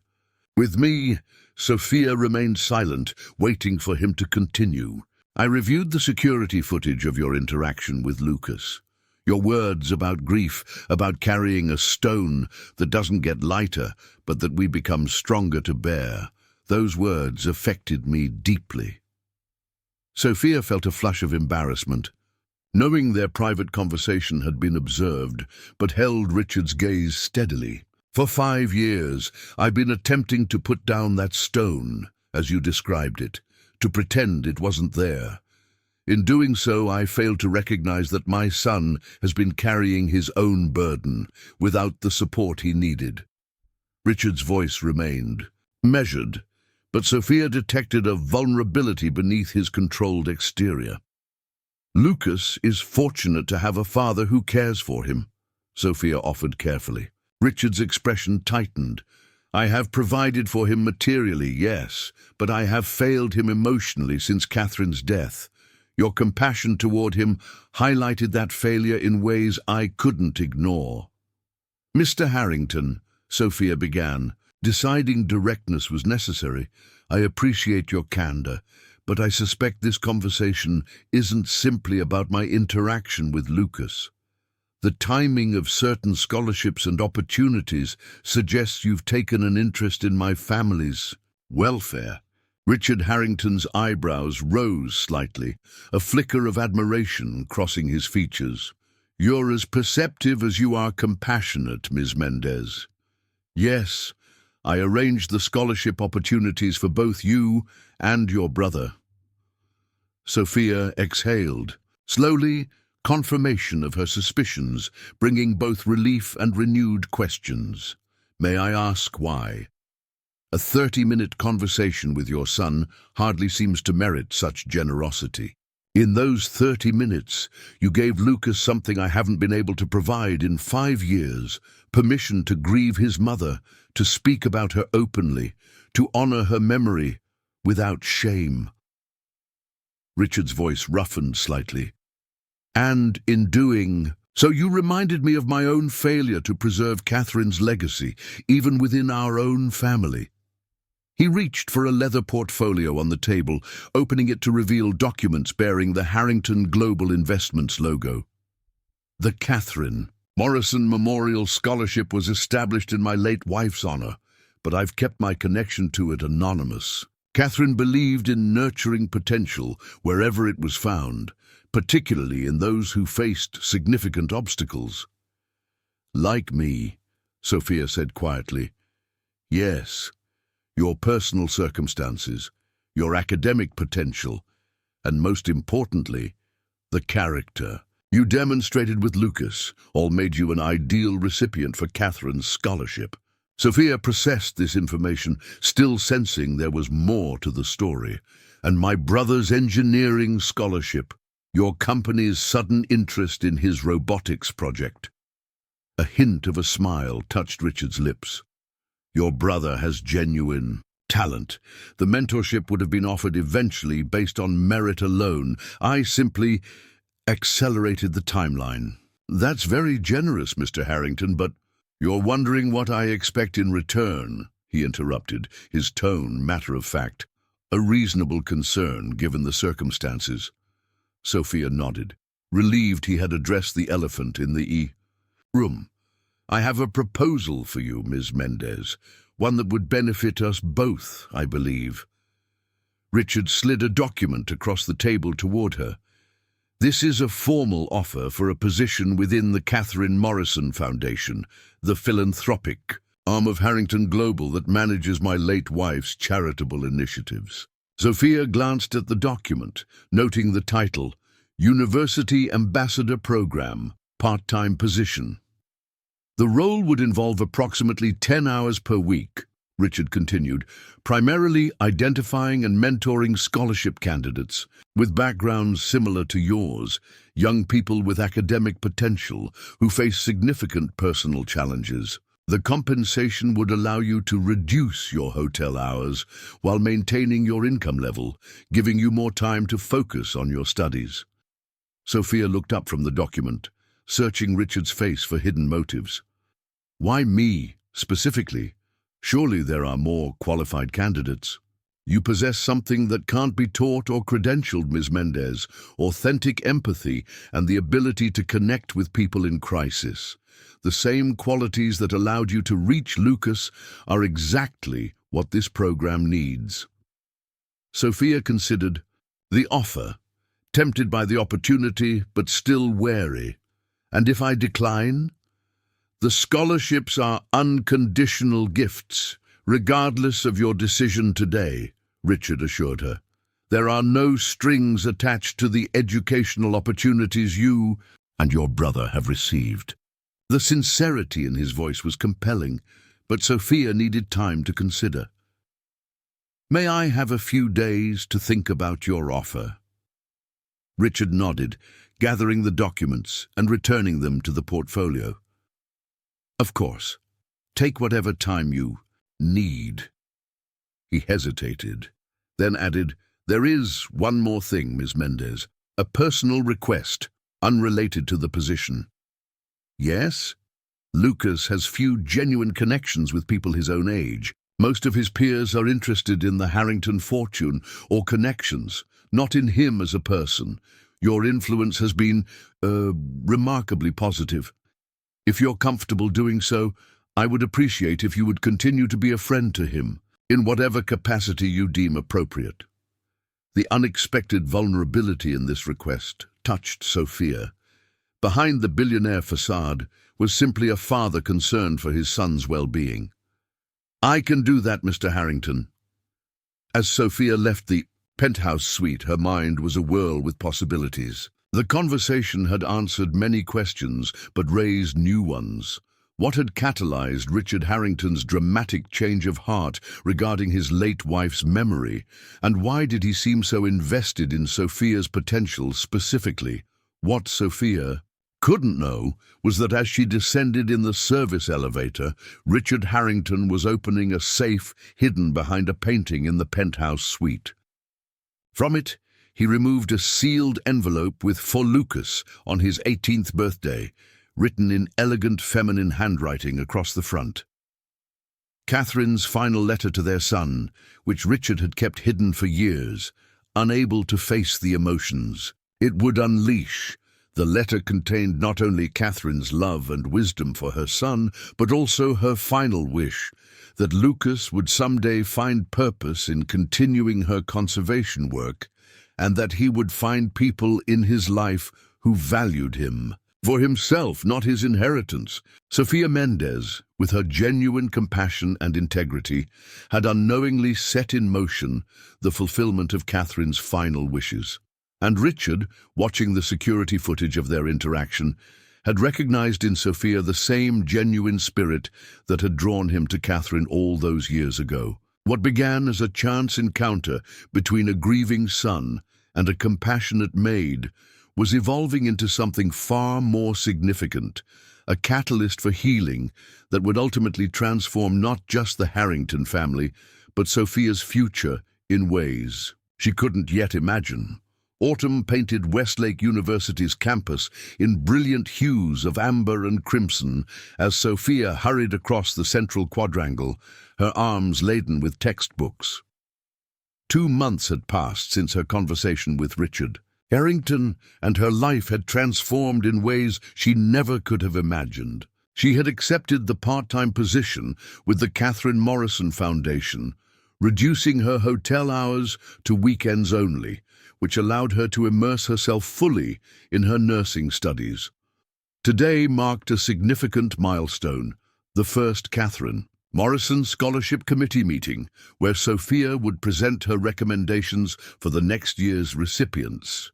With me, Sofia remained silent, waiting for him to continue. I reviewed the security footage of your interaction with Lucas. Your words about grief, about carrying a stone that doesn't get lighter, but that we become stronger to bear. Those words affected me deeply. Sofia felt a flush of embarrassment, knowing their private conversation had been observed, but held Richard's gaze steadily. For 5 years, I've been attempting to put down that stone, as you described it, to pretend it wasn't there. In doing so, I failed to recognize that my son has been carrying his own burden without the support he needed. Richard's voice remained measured, but Sofia detected a vulnerability beneath his controlled exterior. Lucas is fortunate to have a father who cares for him, Sofia offered carefully. Richard's expression tightened. I have provided for him materially, yes, but I have failed him emotionally since Catherine's death. Your compassion toward him highlighted that failure in ways I couldn't ignore. Mr. Harrington, Sofia began, deciding directness was necessary. I appreciate your candor, but I suspect this conversation isn't simply about my interaction with Lucas. The timing of certain scholarships and opportunities suggests you've taken an interest in my family's welfare. Richard Harrington's eyebrows rose slightly, a flicker of admiration crossing his features. You're as perceptive as you are compassionate, Ms. Mendez. Yes, I arranged the scholarship opportunities for both you and your brother. Sofia exhaled. Slowly, confirmation of her suspicions, bringing both relief and renewed questions. May I ask why? A 30-minute conversation with your son hardly seems to merit such generosity. In those 30 minutes, you gave Lucas something I haven't been able to provide in 5 years, permission to grieve his mother, to speak about her openly, to honor her memory without shame. Richard's voice roughened slightly. And in doing so, you reminded me of my own failure to preserve Catherine's legacy, even within our own family. He reached for a leather portfolio on the table, opening it to reveal documents bearing the Harrington Global Investments logo. The Catherine Morrison Memorial Scholarship was established in my late wife's honor, but I've kept my connection to it anonymous. Catherine believed in nurturing potential wherever it was found, particularly in those who faced significant obstacles. Like me, Sofia said quietly. Yes. Your personal circumstances, your academic potential, and most importantly, the character you demonstrated with Lucas all made you an ideal recipient for Catherine's scholarship. Sofia processed this information, still sensing there was more to the story. And my brother's engineering scholarship, your company's sudden interest in his robotics project. A hint of a smile touched Richard's lips. Your brother has genuine talent. The mentorship would have been offered eventually based on merit alone. I simply accelerated the timeline. That's very generous, Mr. Harrington, but you're wondering what I expect in return, he interrupted, his tone matter of fact. A reasonable concern, given the circumstances. Sofia nodded, relieved he had addressed the elephant in the room. I have a proposal for you, Ms. Mendez, one that would benefit us both, I believe. Richard slid a document across the table toward her. This is a formal offer for a position within the Catherine Morrison Foundation, the philanthropic arm of Harrington Global that manages my late wife's charitable initiatives. Sofia glanced at the document, noting the title, University Ambassador Program, part-time position. The role would involve approximately 10 hours per week, Richard continued, primarily identifying and mentoring scholarship candidates with backgrounds similar to yours, young people with academic potential who face significant personal challenges. The compensation would allow you to reduce your hotel hours while maintaining your income level, giving you more time to focus on your studies. Sofia looked up from the document, searching Richard's face for hidden motives. Why me, specifically? Surely there are more qualified candidates. You possess something that can't be taught or credentialed, Ms. Mendez, authentic empathy and the ability to connect with people in crisis. The same qualities that allowed you to reach Lucas are exactly what this program needs. Sofia considered the offer, tempted by the opportunity but still wary. And if I decline? The scholarships are unconditional gifts, regardless of your decision today, Richard assured her. There are no strings attached to the educational opportunities you and your brother have received. The sincerity in his voice was compelling, but Sofia needed time to consider. May I have a few days to think about your offer? Richard nodded, gathering the documents and returning them to the portfolio. Of course. Take whatever time you need. He hesitated, then added, There is one more thing, Ms. Mendez. A personal request, unrelated to the position. Yes? Lucas has few genuine connections with people his own age. Most of his peers are interested in the Harrington fortune or connections, not in him as a person. Your influence has been, remarkably positive. If you're comfortable doing so, I would appreciate if you would continue to be a friend to him, in whatever capacity you deem appropriate. The unexpected vulnerability in this request touched Sofia. Behind the billionaire facade was simply a father concerned for his son's well-being. I can do that, Mr. Harrington. As Sofia left the penthouse suite, her mind was awhirl with possibilities. The conversation had answered many questions, but raised new ones. What had catalyzed Richard Harrington's dramatic change of heart regarding his late wife's memory, and why did he seem so invested in Sofia's potential specifically? What Sofia couldn't know was that as she descended in the service elevator, Richard Harrington was opening a safe hidden behind a painting in the penthouse suite. From it, he removed a sealed envelope with "For Lucas" on his 18th birthday, written in elegant feminine handwriting across the front. Catherine's final letter to their son, which Richard had kept hidden for years, unable to face the emotions it would unleash. The letter contained not only Catherine's love and wisdom for her son, but also her final wish that Lucas would someday find purpose in continuing her conservation work, and that he would find people in his life who valued him. For himself, not his inheritance. Sofia Mendez, with her genuine compassion and integrity, had unknowingly set in motion the fulfillment of Catherine's final wishes. And Richard, watching the security footage of their interaction, had recognized in Sofia the same genuine spirit that had drawn him to Catherine all those years ago. What began as a chance encounter between a grieving son and a compassionate maid was evolving into something far more significant, a catalyst for healing that would ultimately transform not just the Harrington family, but Sofia's future in ways she couldn't yet imagine. Autumn painted Westlake University's campus in brilliant hues of amber and crimson as Sofia hurried across the central quadrangle, her arms laden with textbooks. 2 months had passed since her conversation with Richard. Harrington and her life had transformed in ways she never could have imagined. She had accepted the part-time position with the Catherine Morrison Foundation, reducing her hotel hours to weekends only, which allowed her to immerse herself fully in her nursing studies. Today marked a significant milestone, the first Catherine Morrison Scholarship Committee meeting, where Sofia would present her recommendations for the next year's recipients.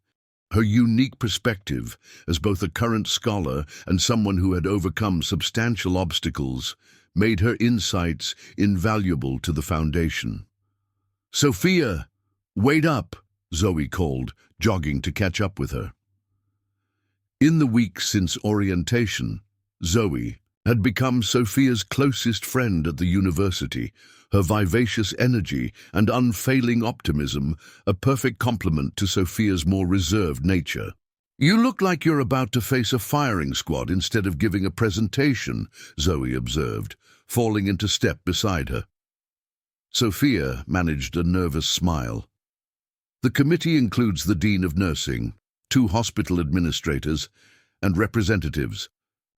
Her unique perspective, as both a current scholar and someone who had overcome substantial obstacles, made her insights invaluable to the foundation. "Sofia, wait up!" Zoe called, jogging to catch up with her. In the weeks since orientation, Zoe had become Sofia's closest friend at the university, her vivacious energy and unfailing optimism a perfect complement to Sofia's more reserved nature. "You look like you're about to face a firing squad instead of giving a presentation," Zoe observed, falling into step beside her. Sofia managed a nervous smile. The committee includes the Dean of Nursing, 2 hospital administrators, and representatives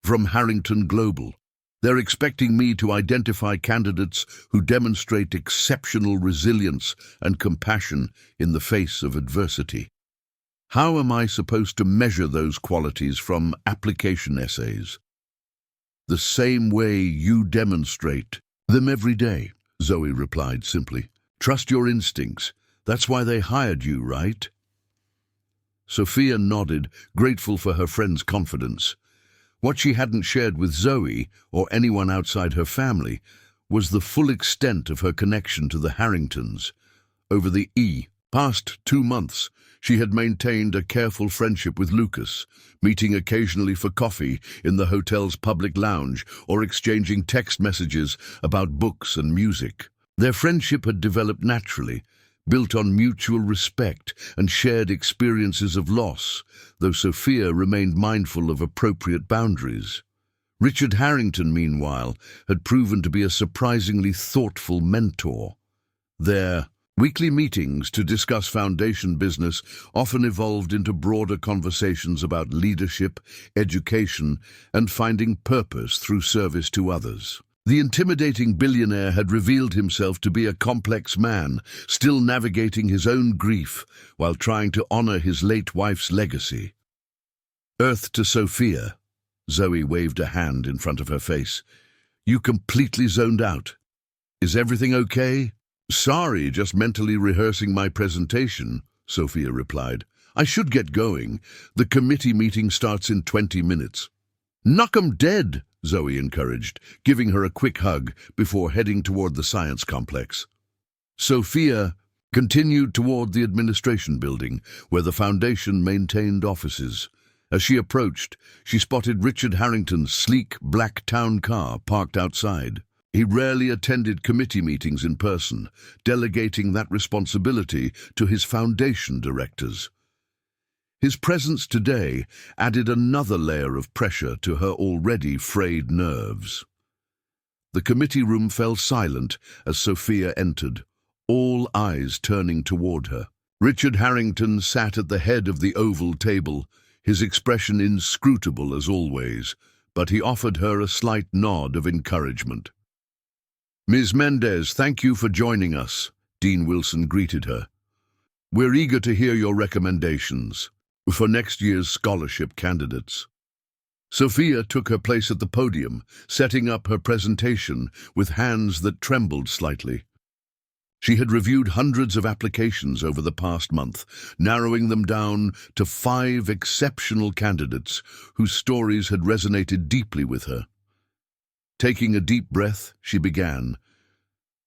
from Harrington Global. They're expecting me to identify candidates who demonstrate exceptional resilience and compassion in the face of adversity. How am I supposed to measure those qualities from application essays? "The same way you demonstrate them every day," Zoe replied simply. "Trust your instincts. That's why they hired you, right?" Sofia nodded, grateful for her friend's confidence. What she hadn't shared with Zoe, or anyone outside her family, was the full extent of her connection to the Harringtons. Over the Past 2 months, she had maintained a careful friendship with Lucas, meeting occasionally for coffee in the hotel's public lounge or exchanging text messages about books and music. Their friendship had developed naturally, built on mutual respect and shared experiences of loss, though Sofia remained mindful of appropriate boundaries. Richard Harrington, meanwhile, had proven to be a surprisingly thoughtful mentor. Their weekly meetings to discuss foundation business often evolved into broader conversations about leadership, education, and finding purpose through service to others. The intimidating billionaire had revealed himself to be a complex man, still navigating his own grief while trying to honor his late wife's legacy. Earth to Sofia. Zoe waved a hand in front of her face. You completely zoned out. Is everything okay? Sorry, just mentally rehearsing my presentation, Sofia replied. I should get going. The committee meeting starts in 20 minutes. Knock 'em dead, Zoe encouraged, giving her a quick hug before heading toward the science complex. Sofia continued toward the administration building, where the foundation maintained offices. As she approached, she spotted Richard Harrington's sleek black town car parked outside. He rarely attended committee meetings in person, delegating that responsibility to his foundation directors. His presence today added another layer of pressure to her already frayed nerves. The committee room fell silent as Sofia entered, all eyes turning toward her. Richard Harrington sat at the head of the oval table, his expression inscrutable as always, but he offered her a slight nod of encouragement. Ms. Mendez, thank you for joining us, Dean Wilson greeted her. We're eager to hear your recommendations for next year's scholarship candidates. Sofia took her place at the podium, setting up her presentation with hands that trembled slightly. She had reviewed hundreds of applications over the past month, narrowing them down to 5 exceptional candidates whose stories had resonated deeply with her. Taking a deep breath, she began.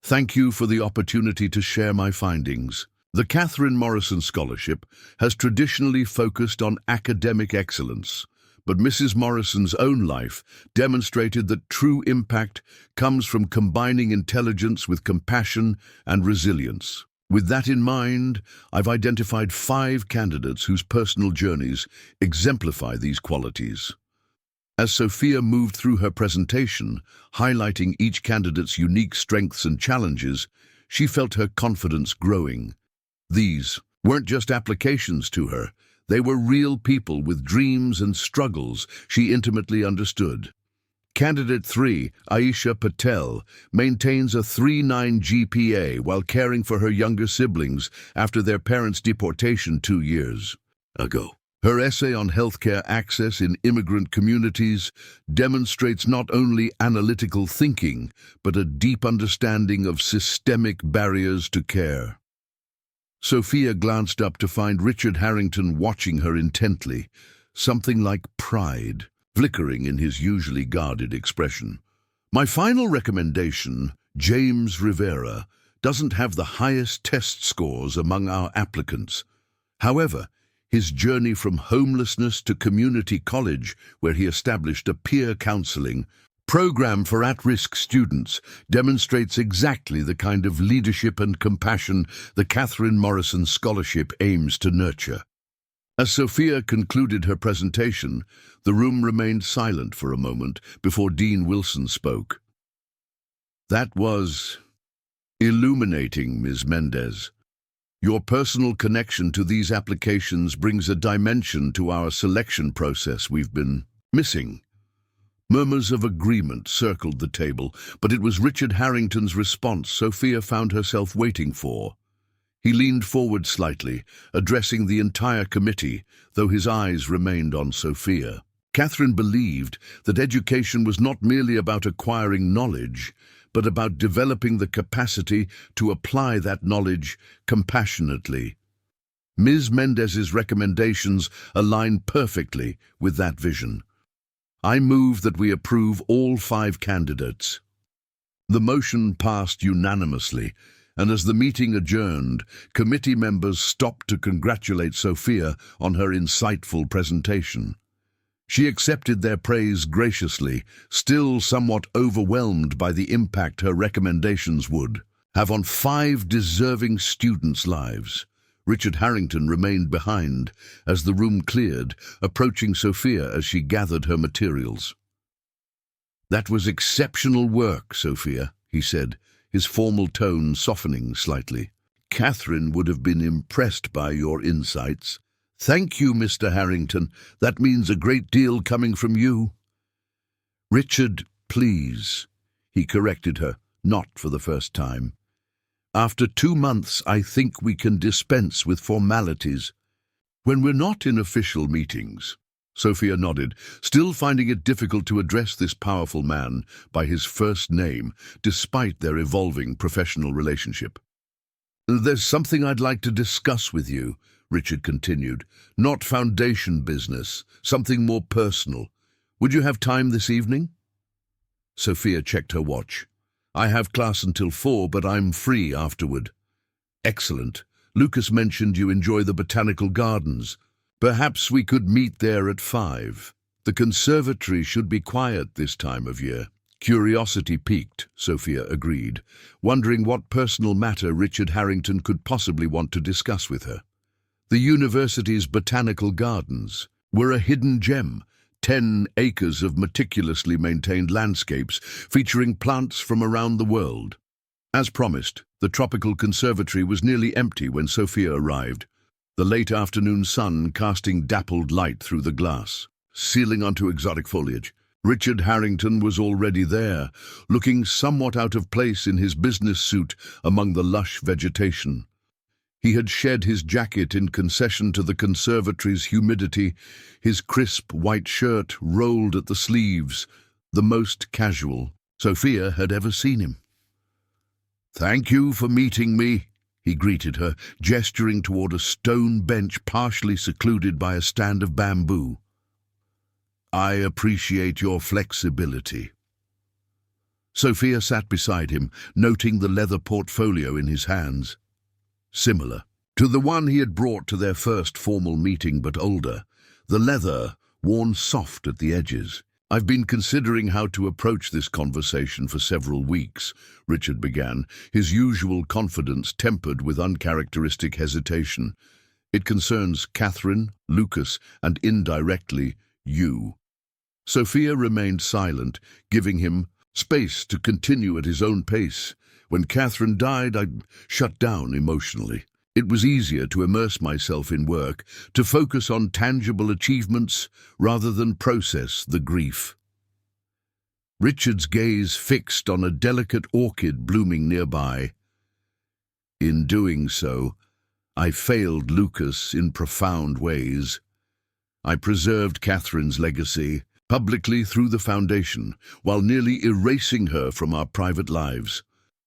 Thank you for the opportunity to share my findings. The Catherine Morrison Scholarship has traditionally focused on academic excellence, but Mrs. Morrison's own life demonstrated that true impact comes from combining intelligence with compassion and resilience. With that in mind, I've identified 5 candidates whose personal journeys exemplify these qualities. As Sofia moved through her presentation, highlighting each candidate's unique strengths and challenges, she felt her confidence growing. These weren't just applications to her. They were real people with dreams and struggles she intimately understood. Candidate 3, Aisha Patel, maintains a 3.9 GPA while caring for her younger siblings after their parents' deportation 2 years ago. Her essay on healthcare access in immigrant communities demonstrates not only analytical thinking, but a deep understanding of systemic barriers to care. Sofia glanced up to find Richard Harrington watching her intently, something like pride flickering in his usually guarded expression. My final recommendation, James Rivera, doesn't have the highest test scores among our applicants. However, his journey from homelessness to community college, where he established a peer counseling program for at-risk students, demonstrates exactly the kind of leadership and compassion the Catherine Morrison Scholarship aims to nurture. As Sofia concluded her presentation, the room remained silent for a moment before Dean Wilson spoke. That was illuminating, Ms. Mendez. Your personal connection to these applications brings a dimension to our selection process we've been missing. Murmurs of agreement circled the table, but it was Richard Harrington's response Sofia found herself waiting for. He leaned forward slightly, addressing the entire committee, though his eyes remained on Sofia. Catherine believed that education was not merely about acquiring knowledge, but about developing the capacity to apply that knowledge compassionately. Ms. Mendez's recommendations align perfectly with that vision. I move that we approve all 5 candidates. The motion passed unanimously, and as the meeting adjourned, committee members stopped to congratulate Sofia on her insightful presentation. She accepted their praise graciously, still somewhat overwhelmed by the impact her recommendations would have on 5 deserving students' lives. Richard Harrington remained behind as the room cleared, approaching Sofia as she gathered her materials. "That was exceptional work, Sofia," he said, his formal tone softening slightly. "Catherine would have been impressed by your insights." "Thank you, Mr. Harrington. That means a great deal coming from you." "Richard, please," he corrected her, not for the first time. "After 2 months, I think we can dispense with formalities." "When we're not in official meetings," Sofia nodded, still finding it difficult to address this powerful man by his first name, despite their evolving professional relationship. "There's something I'd like to discuss with you," Richard continued. "Not foundation business, something more personal. Would you have time this evening?" Sofia checked her watch. "I have class until 4, but I'm free afterward." "Excellent. Lucas mentioned you enjoy the botanical gardens. Perhaps we could meet there at 5. The conservatory should be quiet this time of year." Curiosity piqued, Sofia agreed, wondering what personal matter Richard Harrington could possibly want to discuss with her. The university's botanical gardens were a hidden gem, 10 acres of meticulously maintained landscapes featuring plants from around the world. As promised, the tropical conservatory was nearly empty when Sofia arrived, the late afternoon sun casting dappled light through the glass, sealing onto exotic foliage. Richard Harrington was already there, looking somewhat out of place in his business suit among the lush vegetation. He had shed his jacket in concession to the conservatory's humidity, his crisp white shirt rolled at the sleeves, the most casual Sofia had ever seen him. "Thank you for meeting me," he greeted her, gesturing toward a stone bench partially secluded by a stand of bamboo. "I appreciate your flexibility." Sofia sat beside him, noting the leather portfolio in his hands. Similar to the one he had brought to their first formal meeting, but older, the leather worn soft at the edges. "I've been considering how to approach this conversation for several weeks," Richard began, his usual confidence tempered with uncharacteristic hesitation. "It concerns Catherine, Lucas, and indirectly, you." Sofia remained silent, giving him space to continue at his own pace. "When Catherine died, I shut down emotionally. It was easier to immerse myself in work, to focus on tangible achievements rather than process the grief." Richard's gaze fixed on a delicate orchid blooming nearby. "In doing so, I failed Lucas in profound ways. I preserved Catherine's legacy publicly through the foundation, while nearly erasing her from our private lives.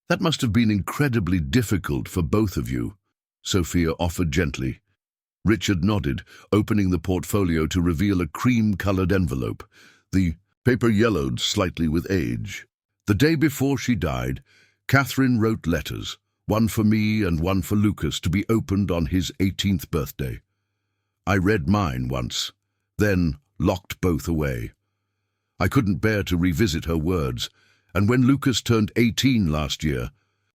That must have been incredibly difficult for both of you," Sofia offered gently. Richard nodded, opening the portfolio to reveal a cream-colored envelope. The paper yellowed slightly with age. "The day before she died, Catherine wrote letters, one for me and one for Lucas, to be opened on his 18th birthday. I read mine once, then locked both away. I couldn't bear to revisit her words, and when Lucas turned 18 last year,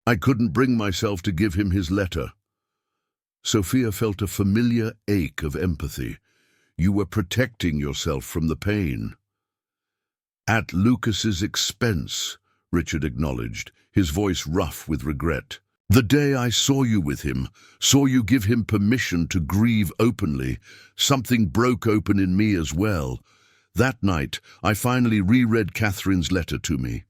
I couldn't bring myself to give him his letter." Sofia felt a familiar ache of empathy. "You were protecting yourself from the pain." "At Lucas's expense," Richard acknowledged, his voice rough with regret. "The day I saw you with him, saw you give him permission to grieve openly, something broke open in me as well. That night, I finally reread Catherine's letter to me."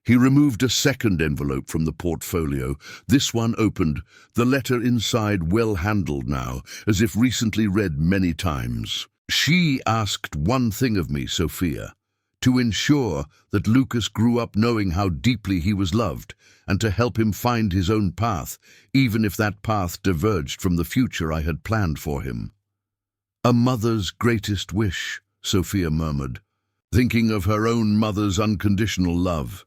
He removed a second envelope from the portfolio, this one opened, the letter inside well handled now, as if recently read many times. "She asked one thing of me, Sofia, to ensure that Lucas grew up knowing how deeply he was loved, and to help him find his own path, even if that path diverged from the future I had planned for him." "A mother's greatest wish," Sofia murmured, thinking of her own mother's unconditional love.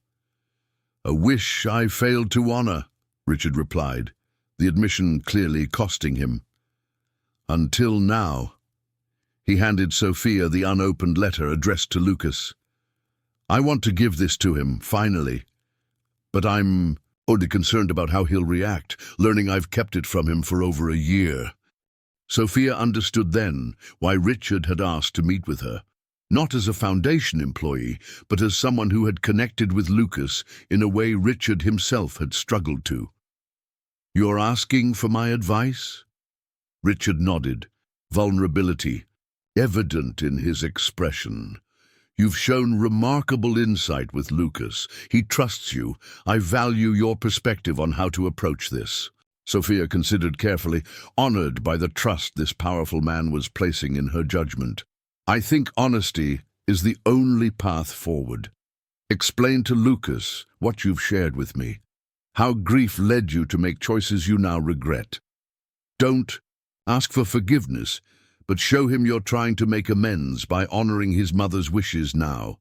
"A wish I failed to honor," Richard replied, the admission clearly costing him. Until now. He handed Sofia the unopened letter addressed to Lucas. I want to give this to him, finally. But I'm only concerned about how he'll react, learning I've kept it from him for over a year. Sofia understood then why Richard had asked to meet with her, not as a Foundation employee, but as someone who had connected with Lucas in a way Richard himself had struggled to. You're asking for my advice? Richard nodded, vulnerability evident in his expression. You've shown remarkable insight with Lucas. He trusts you. I value your perspective on how to approach this. Sofia considered carefully, honored by the trust this powerful man was placing in her judgment. I think honesty is the only path forward. Explain to Lucas what you've shared with me, how grief led you to make choices you now regret. Don't ask for forgiveness, but show him you're trying to make amends by honoring his mother's wishes now.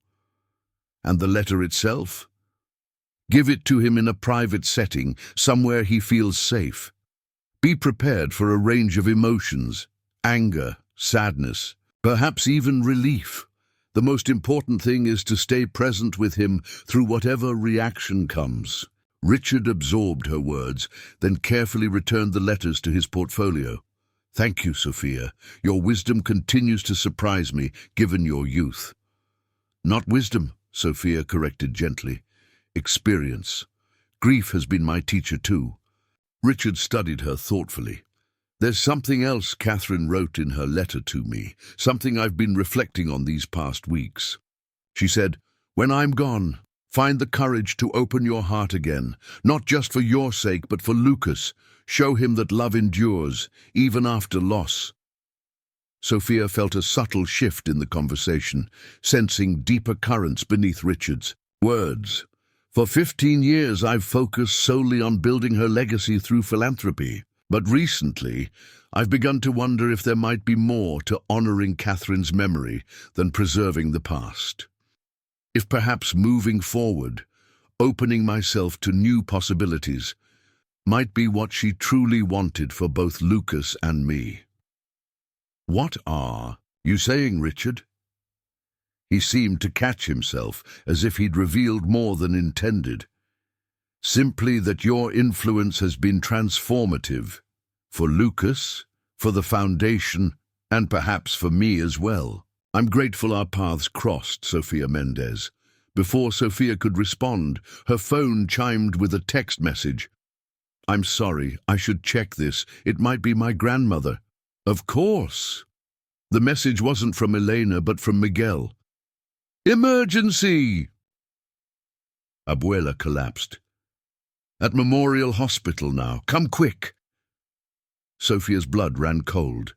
And the letter itself? Give it to him in a private setting, somewhere he feels safe. Be prepared for a range of emotions, anger, sadness, perhaps even relief. The most important thing is to stay present with him through whatever reaction comes. Richard absorbed her words, then carefully returned the letters to his portfolio. Thank you, Sofia. Your wisdom continues to surprise me, given your youth. Not wisdom, Sofia corrected gently. Experience. Grief has been my teacher too. Richard studied her thoughtfully. There's something else Catherine wrote in her letter to me, something I've been reflecting on these past weeks. She said, when I'm gone, find the courage to open your heart again, not just for your sake, but for Lucas. Show him that love endures, even after loss. Sofia felt a subtle shift in the conversation, sensing deeper currents beneath Richard's words. For 15 years, I've focused solely on building her legacy through philanthropy. But recently, I've begun to wonder if there might be more to honoring Catherine's memory than preserving the past. If perhaps moving forward, opening myself to new possibilities, might be what she truly wanted for both Lucas and me. What are you saying, Richard? He seemed to catch himself, as if he'd revealed more than intended. Simply that your influence has been transformative, for Lucas, for the Foundation, and perhaps for me as well. I'm grateful our paths crossed, Sofia Mendez. Before Sofia could respond, her phone chimed with a text message. I'm sorry, I should check this. It might be my grandmother. Of course. The message wasn't from Elena, but from Miguel. Emergency! Abuela collapsed. At Memorial Hospital now. Come quick. Sofia's blood ran cold.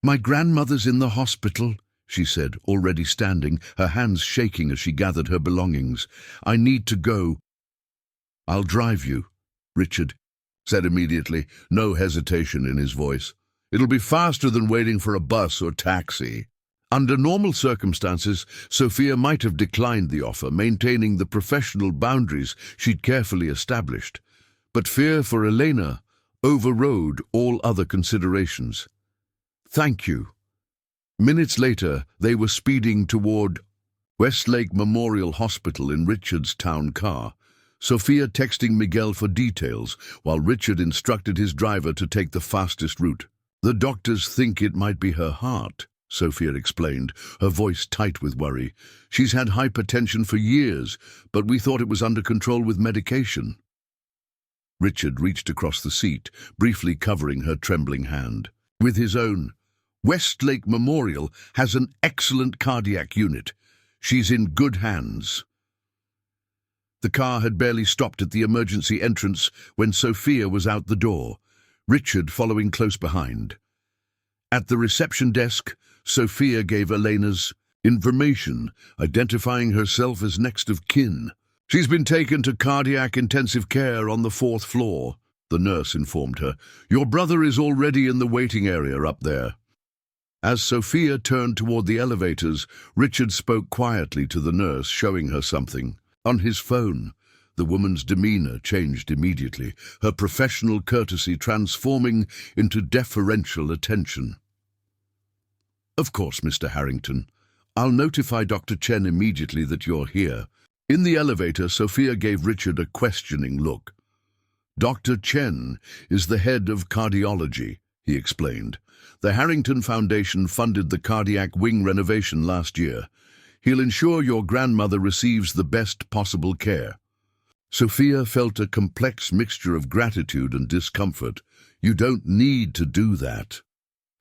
My grandmother's in the hospital, she said, already standing, her hands shaking as she gathered her belongings. I need to go. I'll drive you, Richard said immediately, no hesitation in his voice. It'll be faster than waiting for a bus or taxi. Under normal circumstances, Sofia might have declined the offer, maintaining the professional boundaries she'd carefully established. But fear for Elena overrode all other considerations. Thank you. Minutes later, they were speeding toward Westlake Memorial Hospital in Richard's town car, Sofia texting Miguel for details, while Richard instructed his driver to take the fastest route. The doctors think it might be her heart, Sofia explained, her voice tight with worry. She's had hypertension for years, but we thought it was under control with medication. Richard reached across the seat, briefly covering her trembling hand. With his own, Westlake Memorial has an excellent cardiac unit. She's in good hands. The car had barely stopped at the emergency entrance when Sofia was out the door, Richard following close behind. At the reception desk, Sofia gave Elena's information, identifying herself as next of kin. She's been taken to cardiac intensive care on the 4th floor, the nurse informed her. Your brother is already in the waiting area up there. As Sofia turned toward the elevators, Richard spoke quietly to the nurse, showing her something. On his phone, The woman's demeanor changed immediately, her professional courtesy transforming into deferential attention. "Of course, Mr. Harrington. I'll notify Dr. Chen immediately that you're here." In the elevator, Sofia gave Richard a questioning look. "Dr. Chen is the head of cardiology," he explained. "The Harrington Foundation funded the cardiac wing renovation last year. He'll ensure your grandmother receives the best possible care." Sofia felt a complex mixture of gratitude and discomfort. "You don't need to do that."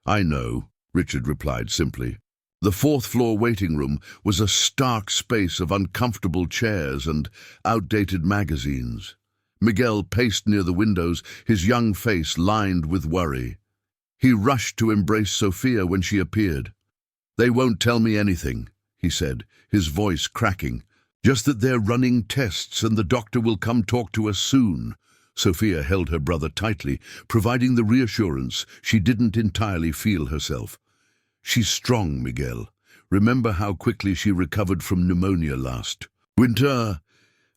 "I know," Richard replied simply. The fourth-floor waiting room was a stark space of uncomfortable chairs and outdated magazines. Miguel paced near the windows, his young face lined with worry. He rushed to embrace Sofia when she appeared. "They won't tell me anything," he said, his voice cracking. "Just that they're running tests and the doctor will come talk to us soon." Sofia held her brother tightly, providing the reassurance she didn't entirely feel herself. "She's strong, Miguel. Remember how quickly she recovered from pneumonia last winter."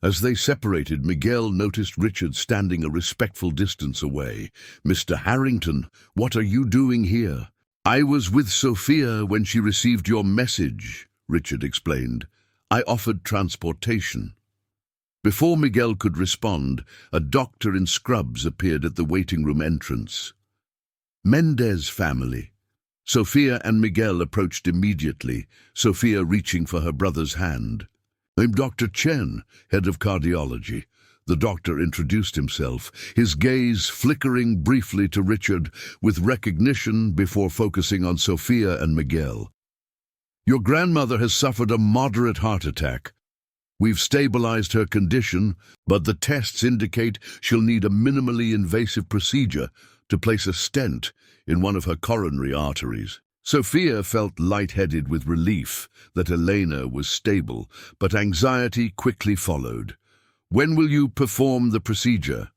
As they separated, Miguel noticed Richard standing a respectful distance away. "Mr. Harrington, what are you doing here?" "I was with Sofia when she received your message," Richard explained. "I offered transportation." Before Miguel could respond, a doctor in scrubs appeared at the waiting room entrance. "Mendez family." Sofia and Miguel approached immediately, Sofia reaching for her brother's hand. "I'm Dr. Chen, head of cardiology." The doctor introduced himself, his gaze flickering briefly to Richard with recognition before focusing on Sofia and Miguel. "Your grandmother has suffered a moderate heart attack. We've stabilized her condition, but the tests indicate she'll need a minimally invasive procedure to place a stent in one of her coronary arteries." Sofia felt lightheaded with relief that Elena was stable, but anxiety quickly followed. "When will you perform the procedure?"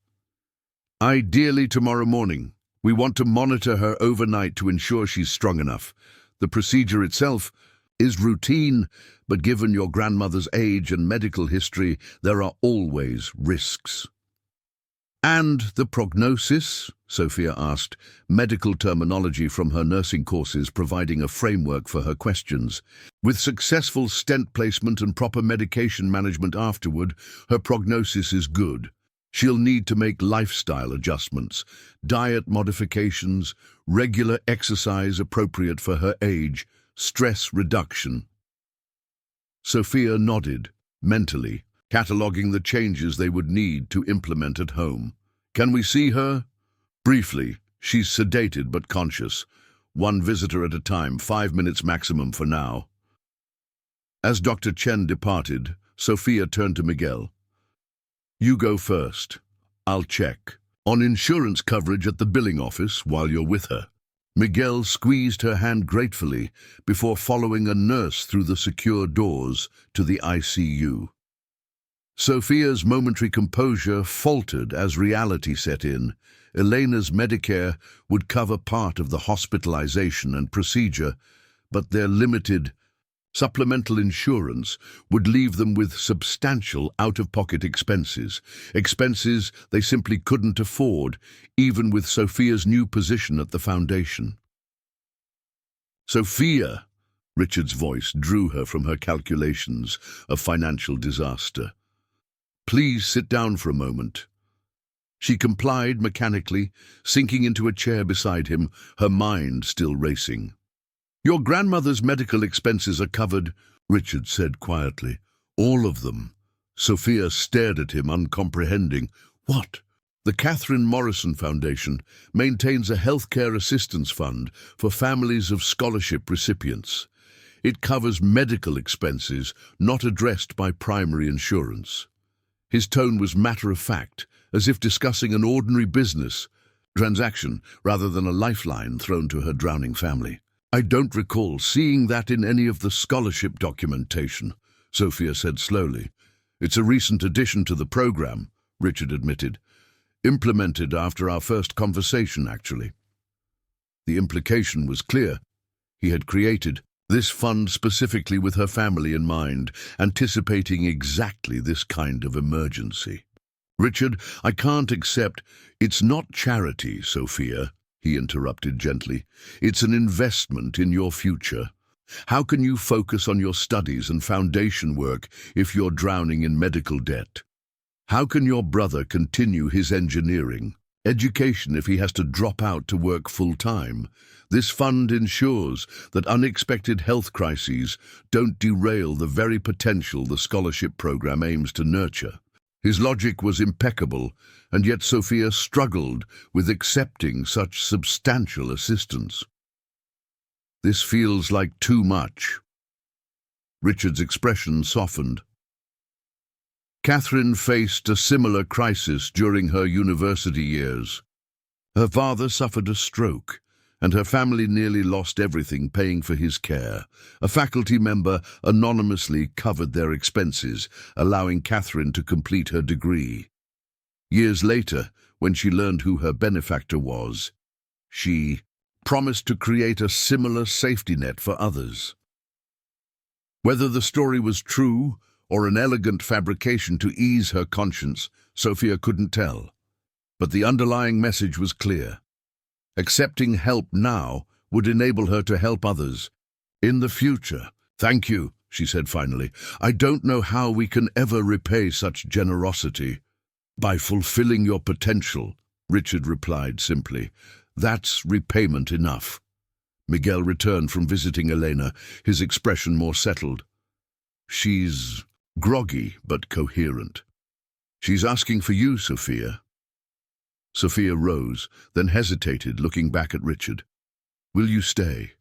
"Ideally tomorrow morning. We want to monitor her overnight to ensure she's strong enough. The procedure itself is routine, but given your grandmother's age and medical history, there are always risks." "And the prognosis?" Sofia asked, medical terminology from her nursing courses providing a framework for her questions. "With successful stent placement and proper medication management afterward, her prognosis is good. She'll need to make lifestyle adjustments, diet modifications, regular exercise appropriate for her age, stress reduction." Sofia nodded, mentally, cataloguing the changes they would need to implement at home. "Can we see her?" "Briefly. She's sedated but conscious. One visitor at a time, 5 minutes maximum for now." As Dr. Chen departed, Sofia turned to Miguel. "You go first. I'll check on insurance coverage at the billing office while you're with her." Miguel squeezed her hand gratefully before following a nurse through the secure doors to the ICU. Sofia's momentary composure faltered as reality set in. Elena's Medicare would cover part of the hospitalization and procedure, but their limited supplemental insurance would leave them with substantial out-of-pocket expenses they simply couldn't afford, even with Sofia's new position at the foundation. "Sofia!" Richard's voice drew her from her calculations of financial disaster. "Please sit down for a moment." She complied mechanically, sinking into a chair beside him, her mind still racing. "Your grandmother's medical expenses are covered," Richard said quietly. "All of them." Sofia stared at him, uncomprehending. "What?" "The Catherine Morrison Foundation maintains a healthcare assistance fund for families of scholarship recipients. It covers medical expenses not addressed by primary insurance." His tone was matter-of-fact, as if discussing an ordinary business transaction rather than a lifeline thrown to her drowning family. "I don't recall seeing that in any of the scholarship documentation," Sofia said slowly. "It's a recent addition to the program," Richard admitted. "Implemented after our first conversation, actually." The implication was clear. He had created This fund specifically with her family in mind, anticipating exactly this kind of emergency. Richard, I can't accept. It's not charity, Sophia, he interrupted gently. It's an investment in your future. How can you focus on your studies and foundation work if you're drowning in medical debt? How can your brother continue his engineering education if he has to drop out to work full-time? This fund ensures that unexpected health crises don't derail the very potential the scholarship program aims to nurture. His logic was impeccable, and yet Sophia struggled with accepting such substantial assistance. This feels like too much. Richard's expression softened. Catherine faced a similar crisis during her university years. Her father suffered a stroke, and her family nearly lost everything paying for his care. A faculty member anonymously covered their expenses, allowing Catherine to complete her degree. Years later, when she learned who her benefactor was, she promised to create a similar safety net for others. Whether the story was true or an elegant fabrication to ease her conscience, Sophia couldn't tell. But the underlying message was clear. Accepting help now would enable her to help others in the future. Thank you, she said finally. I don't know how we can ever repay such generosity. By fulfilling your potential, Richard replied simply. That's repayment enough. Miguel returned from visiting Elena, his expression more settled. She's groggy but coherent. She's asking for you, Sophia. Sophia rose, then hesitated, looking back at Richard. Will you stay?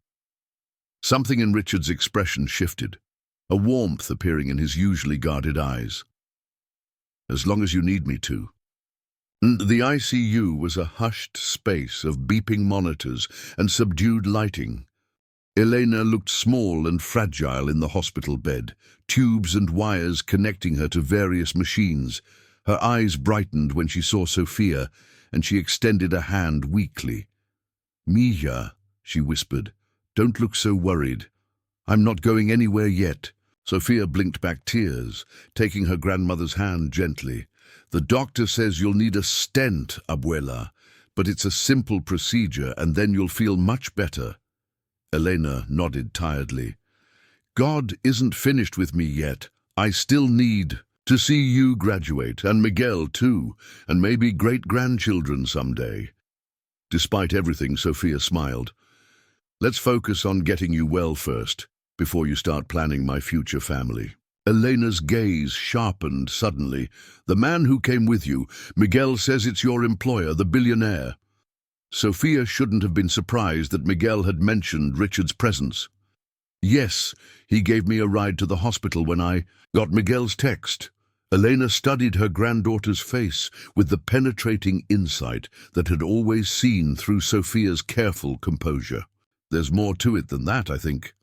Something in Richard's expression shifted, a warmth appearing in his usually guarded eyes. As long as you need me to. The ICU was a hushed space of beeping monitors and subdued lighting. Elena looked small and fragile in the hospital bed, tubes and wires connecting her to various machines. Her eyes brightened when she saw Sophia, and she extended a hand weakly. Mija, she whispered, don't look so worried. I'm not going anywhere yet. Sophia blinked back tears, taking her grandmother's hand gently. The doctor says you'll need a stent, Abuela, but it's a simple procedure and then you'll feel much better. Elena nodded tiredly. God isn't finished with me yet. I still need to see you graduate, and Miguel too, and maybe great-grandchildren someday. Despite everything, Sophia smiled. Let's focus on getting you well first, before you start planning my future family. Elena's gaze sharpened suddenly. The man who came with you, Miguel says it's your employer, the Billionaire. Sophia shouldn't have been surprised that Miguel had mentioned Richard's presence. Yes, he gave me a ride to the hospital when I got Miguel's text. Elena studied her granddaughter's face with the penetrating insight that had always seen through Sophia's careful composure. There's more to it than that, I think.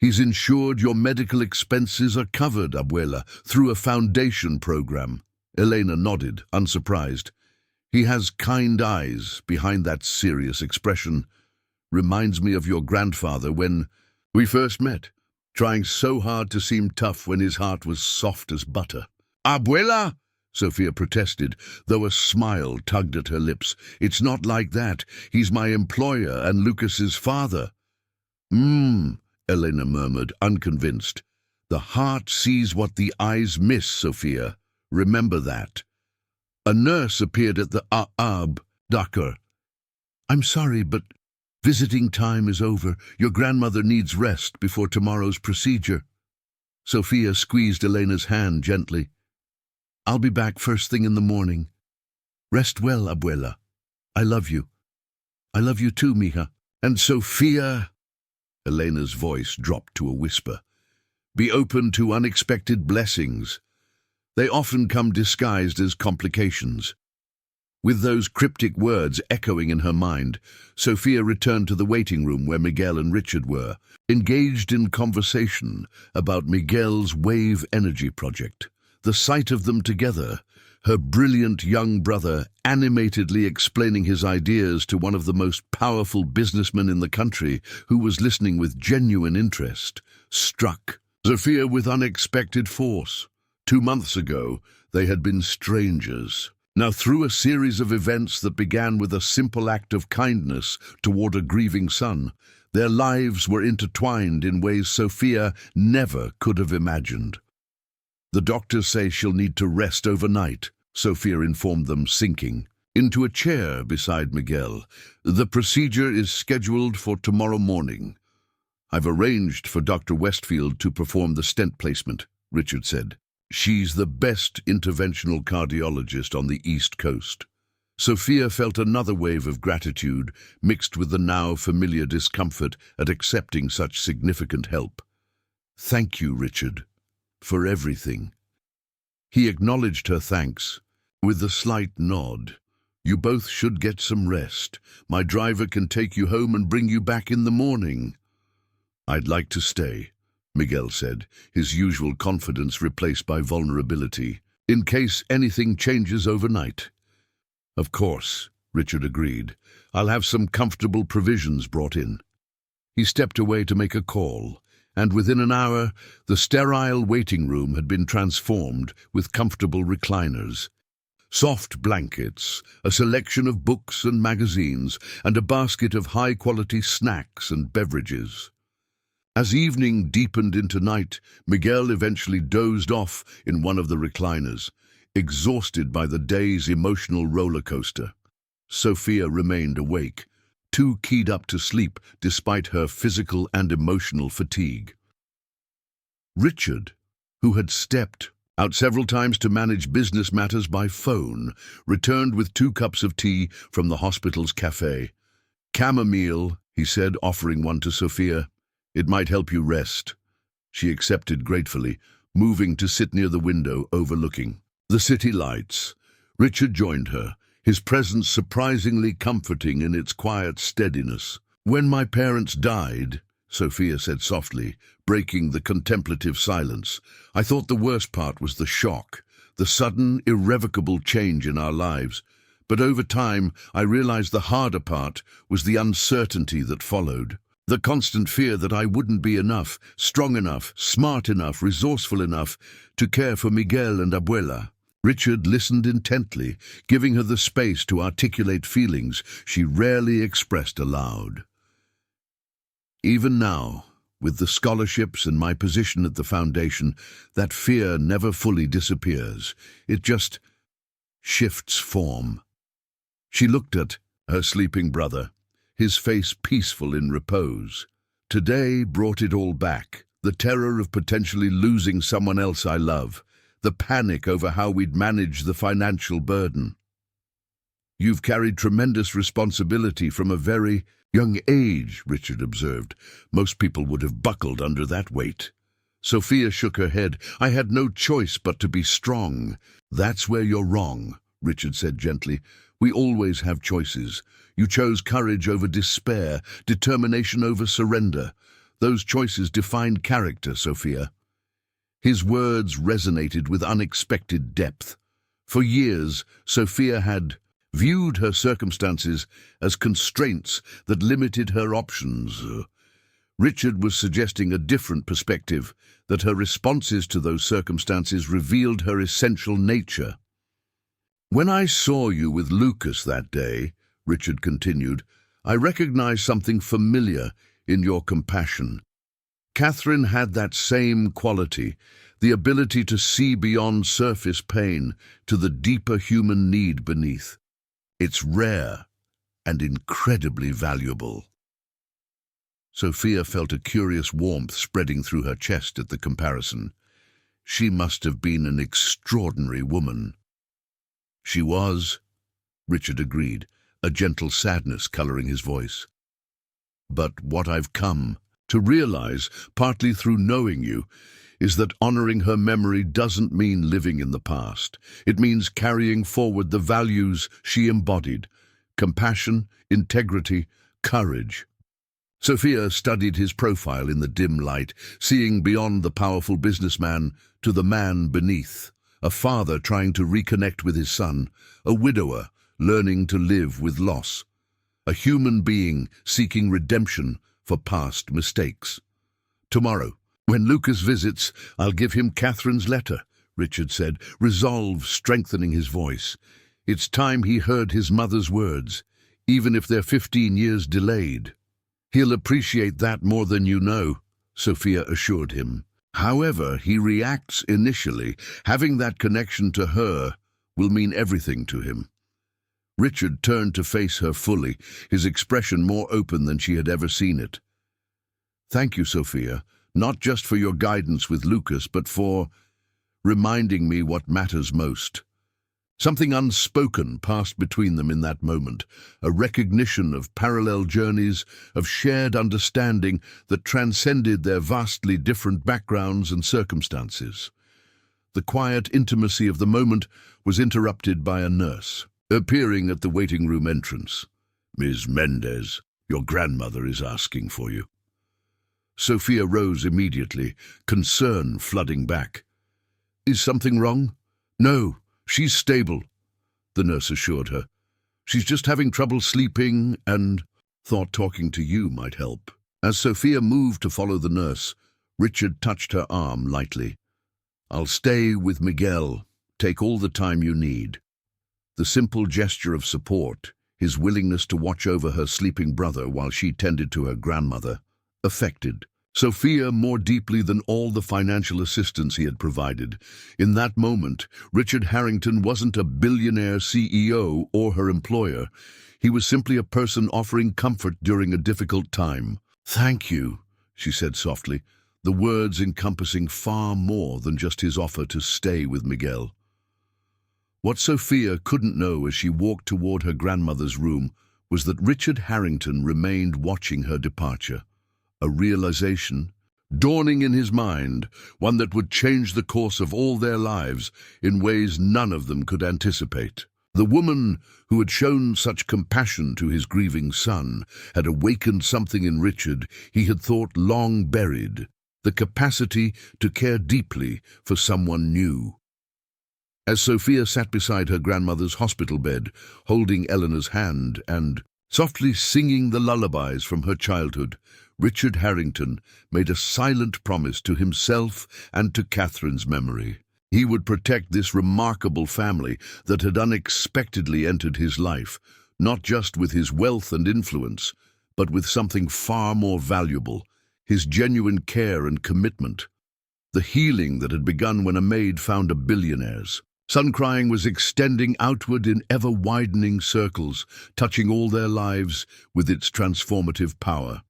He's ensured your medical expenses are covered, Abuela, through a foundation program. Elena nodded, unsurprised. He has kind eyes behind that serious expression. Reminds me of your grandfather when we first met, trying so hard to seem tough when his heart was soft as butter. Abuela, Sophia protested, though a smile tugged at her lips. It's not like that. He's my employer and Lucas's father. Elena murmured, unconvinced. The heart sees what the eyes miss, Sophia. Remember that. A nurse appeared at the doctor. I'm sorry, but visiting time is over. Your grandmother needs rest before tomorrow's procedure. Sophia squeezed Elena's hand gently. I'll be back first thing in the morning. Rest well, Abuela. I love you. I love you too, mija. And Sophia, Elena's voice dropped to a whisper, be open to unexpected blessings. They often come disguised as complications. With those cryptic words echoing in her mind, Sophia returned to the waiting room where Miguel and Richard were, engaged in conversation about Miguel's wave energy project. The sight of them together her brilliant young brother animatedly explaining his ideas to one of the most powerful businessmen in the country, who was listening with genuine interest, struck Sofia with unexpected force. 2 months ago, they had been strangers. Now, through a series of events that began with a simple act of kindness toward a grieving son, their lives were intertwined in ways Sofia never could have imagined. "The doctors say she'll need to rest overnight," Sofia informed them, sinking into a chair beside Miguel. "The procedure is scheduled for tomorrow morning." "I've arranged for Dr. Westfield to perform the stent placement," Richard said. "She's the best interventional cardiologist on the East Coast." Sofia felt another wave of gratitude, mixed with the now familiar discomfort at accepting such significant help. "Thank you, Richard, for everything." He acknowledged her thanks with a slight nod. "You both should get some rest. My driver can take you home and bring you back in the morning." "I'd like to stay," Miguel said, his usual confidence replaced by vulnerability, "in case anything changes overnight." "Of course," Richard agreed. "I'll have some comfortable provisions brought in." He stepped away to make a call, and within an hour, the sterile waiting room had been transformed with comfortable recliners, soft blankets, a selection of books and magazines, and a basket of high-quality snacks and beverages. As evening deepened into night, Miguel eventually dozed off in one of the recliners, exhausted by the day's emotional roller coaster. Sofia remained awake, too keyed up to sleep despite her physical and emotional fatigue. Richard, who had stepped out several times to manage business matters by phone, returned with 2 cups of tea from the hospital's cafe. "Chamomile," he said, offering one to Sofia. "It might help you rest." She accepted gratefully, moving to sit near the window overlooking the city lights. Richard joined her, his presence surprisingly comforting in its quiet steadiness. "When my parents died," Sofia said softly, breaking the contemplative silence, "I thought the worst part was the shock, the sudden, irrevocable change in our lives. But over time, I realized the harder part was the uncertainty that followed. The constant fear that I wouldn't be enough, strong enough, smart enough, resourceful enough to care for Miguel and Abuela." Richard listened intently, giving her the space to articulate feelings she rarely expressed aloud. "Even now, with the scholarships and my position at the foundation, that fear never fully disappears. It just shifts form." She looked at her sleeping brother, his face peaceful in repose. "Today brought it all back, the terror of potentially losing someone else I love, the panic over how we'd manage the financial burden." "You've carried tremendous responsibility from a very young age," Richard observed. "Most people would have buckled under that weight." Sofia shook her head. "I had no choice but to be strong." "That's where you're wrong," Richard said gently. "We always have choices. You chose courage over despair, determination over surrender. Those choices define character, Sofia." His words resonated with unexpected depth. For years, Sofia had viewed her circumstances as constraints that limited her options. Richard was suggesting a different perspective, that her responses to those circumstances revealed her essential nature. "When I saw you with Lucas that day," Richard continued, "I recognized something familiar in your compassion. Catherine had that same quality, the ability to see beyond surface pain to the deeper human need beneath. It's rare and incredibly valuable." Sofia felt a curious warmth spreading through her chest at the comparison. She must have been an extraordinary woman. "She was," Richard agreed, a gentle sadness coloring his voice. "But what I've come to realize, partly through knowing you, is that honoring her memory doesn't mean living in the past. It means carrying forward the values she embodied: compassion, integrity, courage." Sofia studied his profile in the dim light, seeing beyond the powerful businessman to the man beneath, a father trying to reconnect with his son, a widower learning to live with loss, a human being seeking redemption for past mistakes. Tomorrow, when Lucas visits, I'll give him Catherine's letter, Richard said, resolve strengthening his voice. It's time he heard his mother's words, even if they're 15 years delayed. He'll appreciate that more than you know, Sofia assured him. However he reacts initially, having that connection to her will mean everything to him. Richard turned to face her fully, his expression more open than she had ever seen it. Thank you, Sofia, not just for your guidance with Lucas, but for reminding me what matters most. Something unspoken passed between them in that moment, a recognition of parallel journeys, of shared understanding that transcended their vastly different backgrounds and circumstances. The quiet intimacy of the moment was interrupted by a nurse, appearing at the waiting room entrance. Ms. Mendez, your grandmother is asking for you. Sofia rose immediately, concern flooding back. Is something wrong? No. She's stable, the nurse assured her. She's just having trouble sleeping and thought talking to you might help. As Sofia moved to follow the nurse, Richard touched her arm lightly. I'll stay with Miguel. Take all the time you need. The simple gesture of support, his willingness to watch over her sleeping brother while she tended to her grandmother, affected Sofia more deeply than all the financial assistance he had provided. In that moment, Richard Harrington wasn't a billionaire CEO or her employer. He was simply a person offering comfort during a difficult time. Thank you, she said softly, the words encompassing far more than just his offer to stay with Miguel. What Sofia couldn't know as she walked toward her grandmother's room was that Richard Harrington remained watching her departure. A realization, dawning in his mind, one that would change the course of all their lives in ways none of them could anticipate. The woman who had shown such compassion to his grieving son had awakened something in Richard he had thought long buried, the capacity to care deeply for someone new. As Sofia sat beside her grandmother's hospital bed, holding Eleanor's hand and softly singing the lullabies from her childhood, Richard Harrington made a silent promise to himself and to Catherine's memory. He would protect this remarkable family that had unexpectedly entered his life, not just with his wealth and influence, but with something far more valuable, his genuine care and commitment. The healing that had begun when a maid found a billionaire's. Sun crying was extending outward in ever-widening circles, touching all their lives with its transformative power.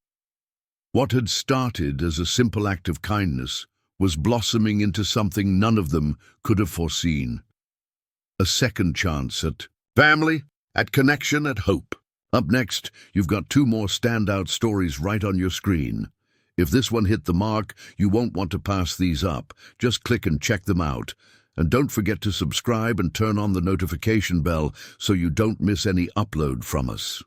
What had started as a simple act of kindness was blossoming into something none of them could have foreseen. A second chance at family, at connection, at hope. Up next, you've got 2 more standout stories right on your screen. If this one hit the mark, you won't want to pass these up. Just click and check them out. And don't forget to subscribe and turn on the notification bell so you don't miss any upload from us.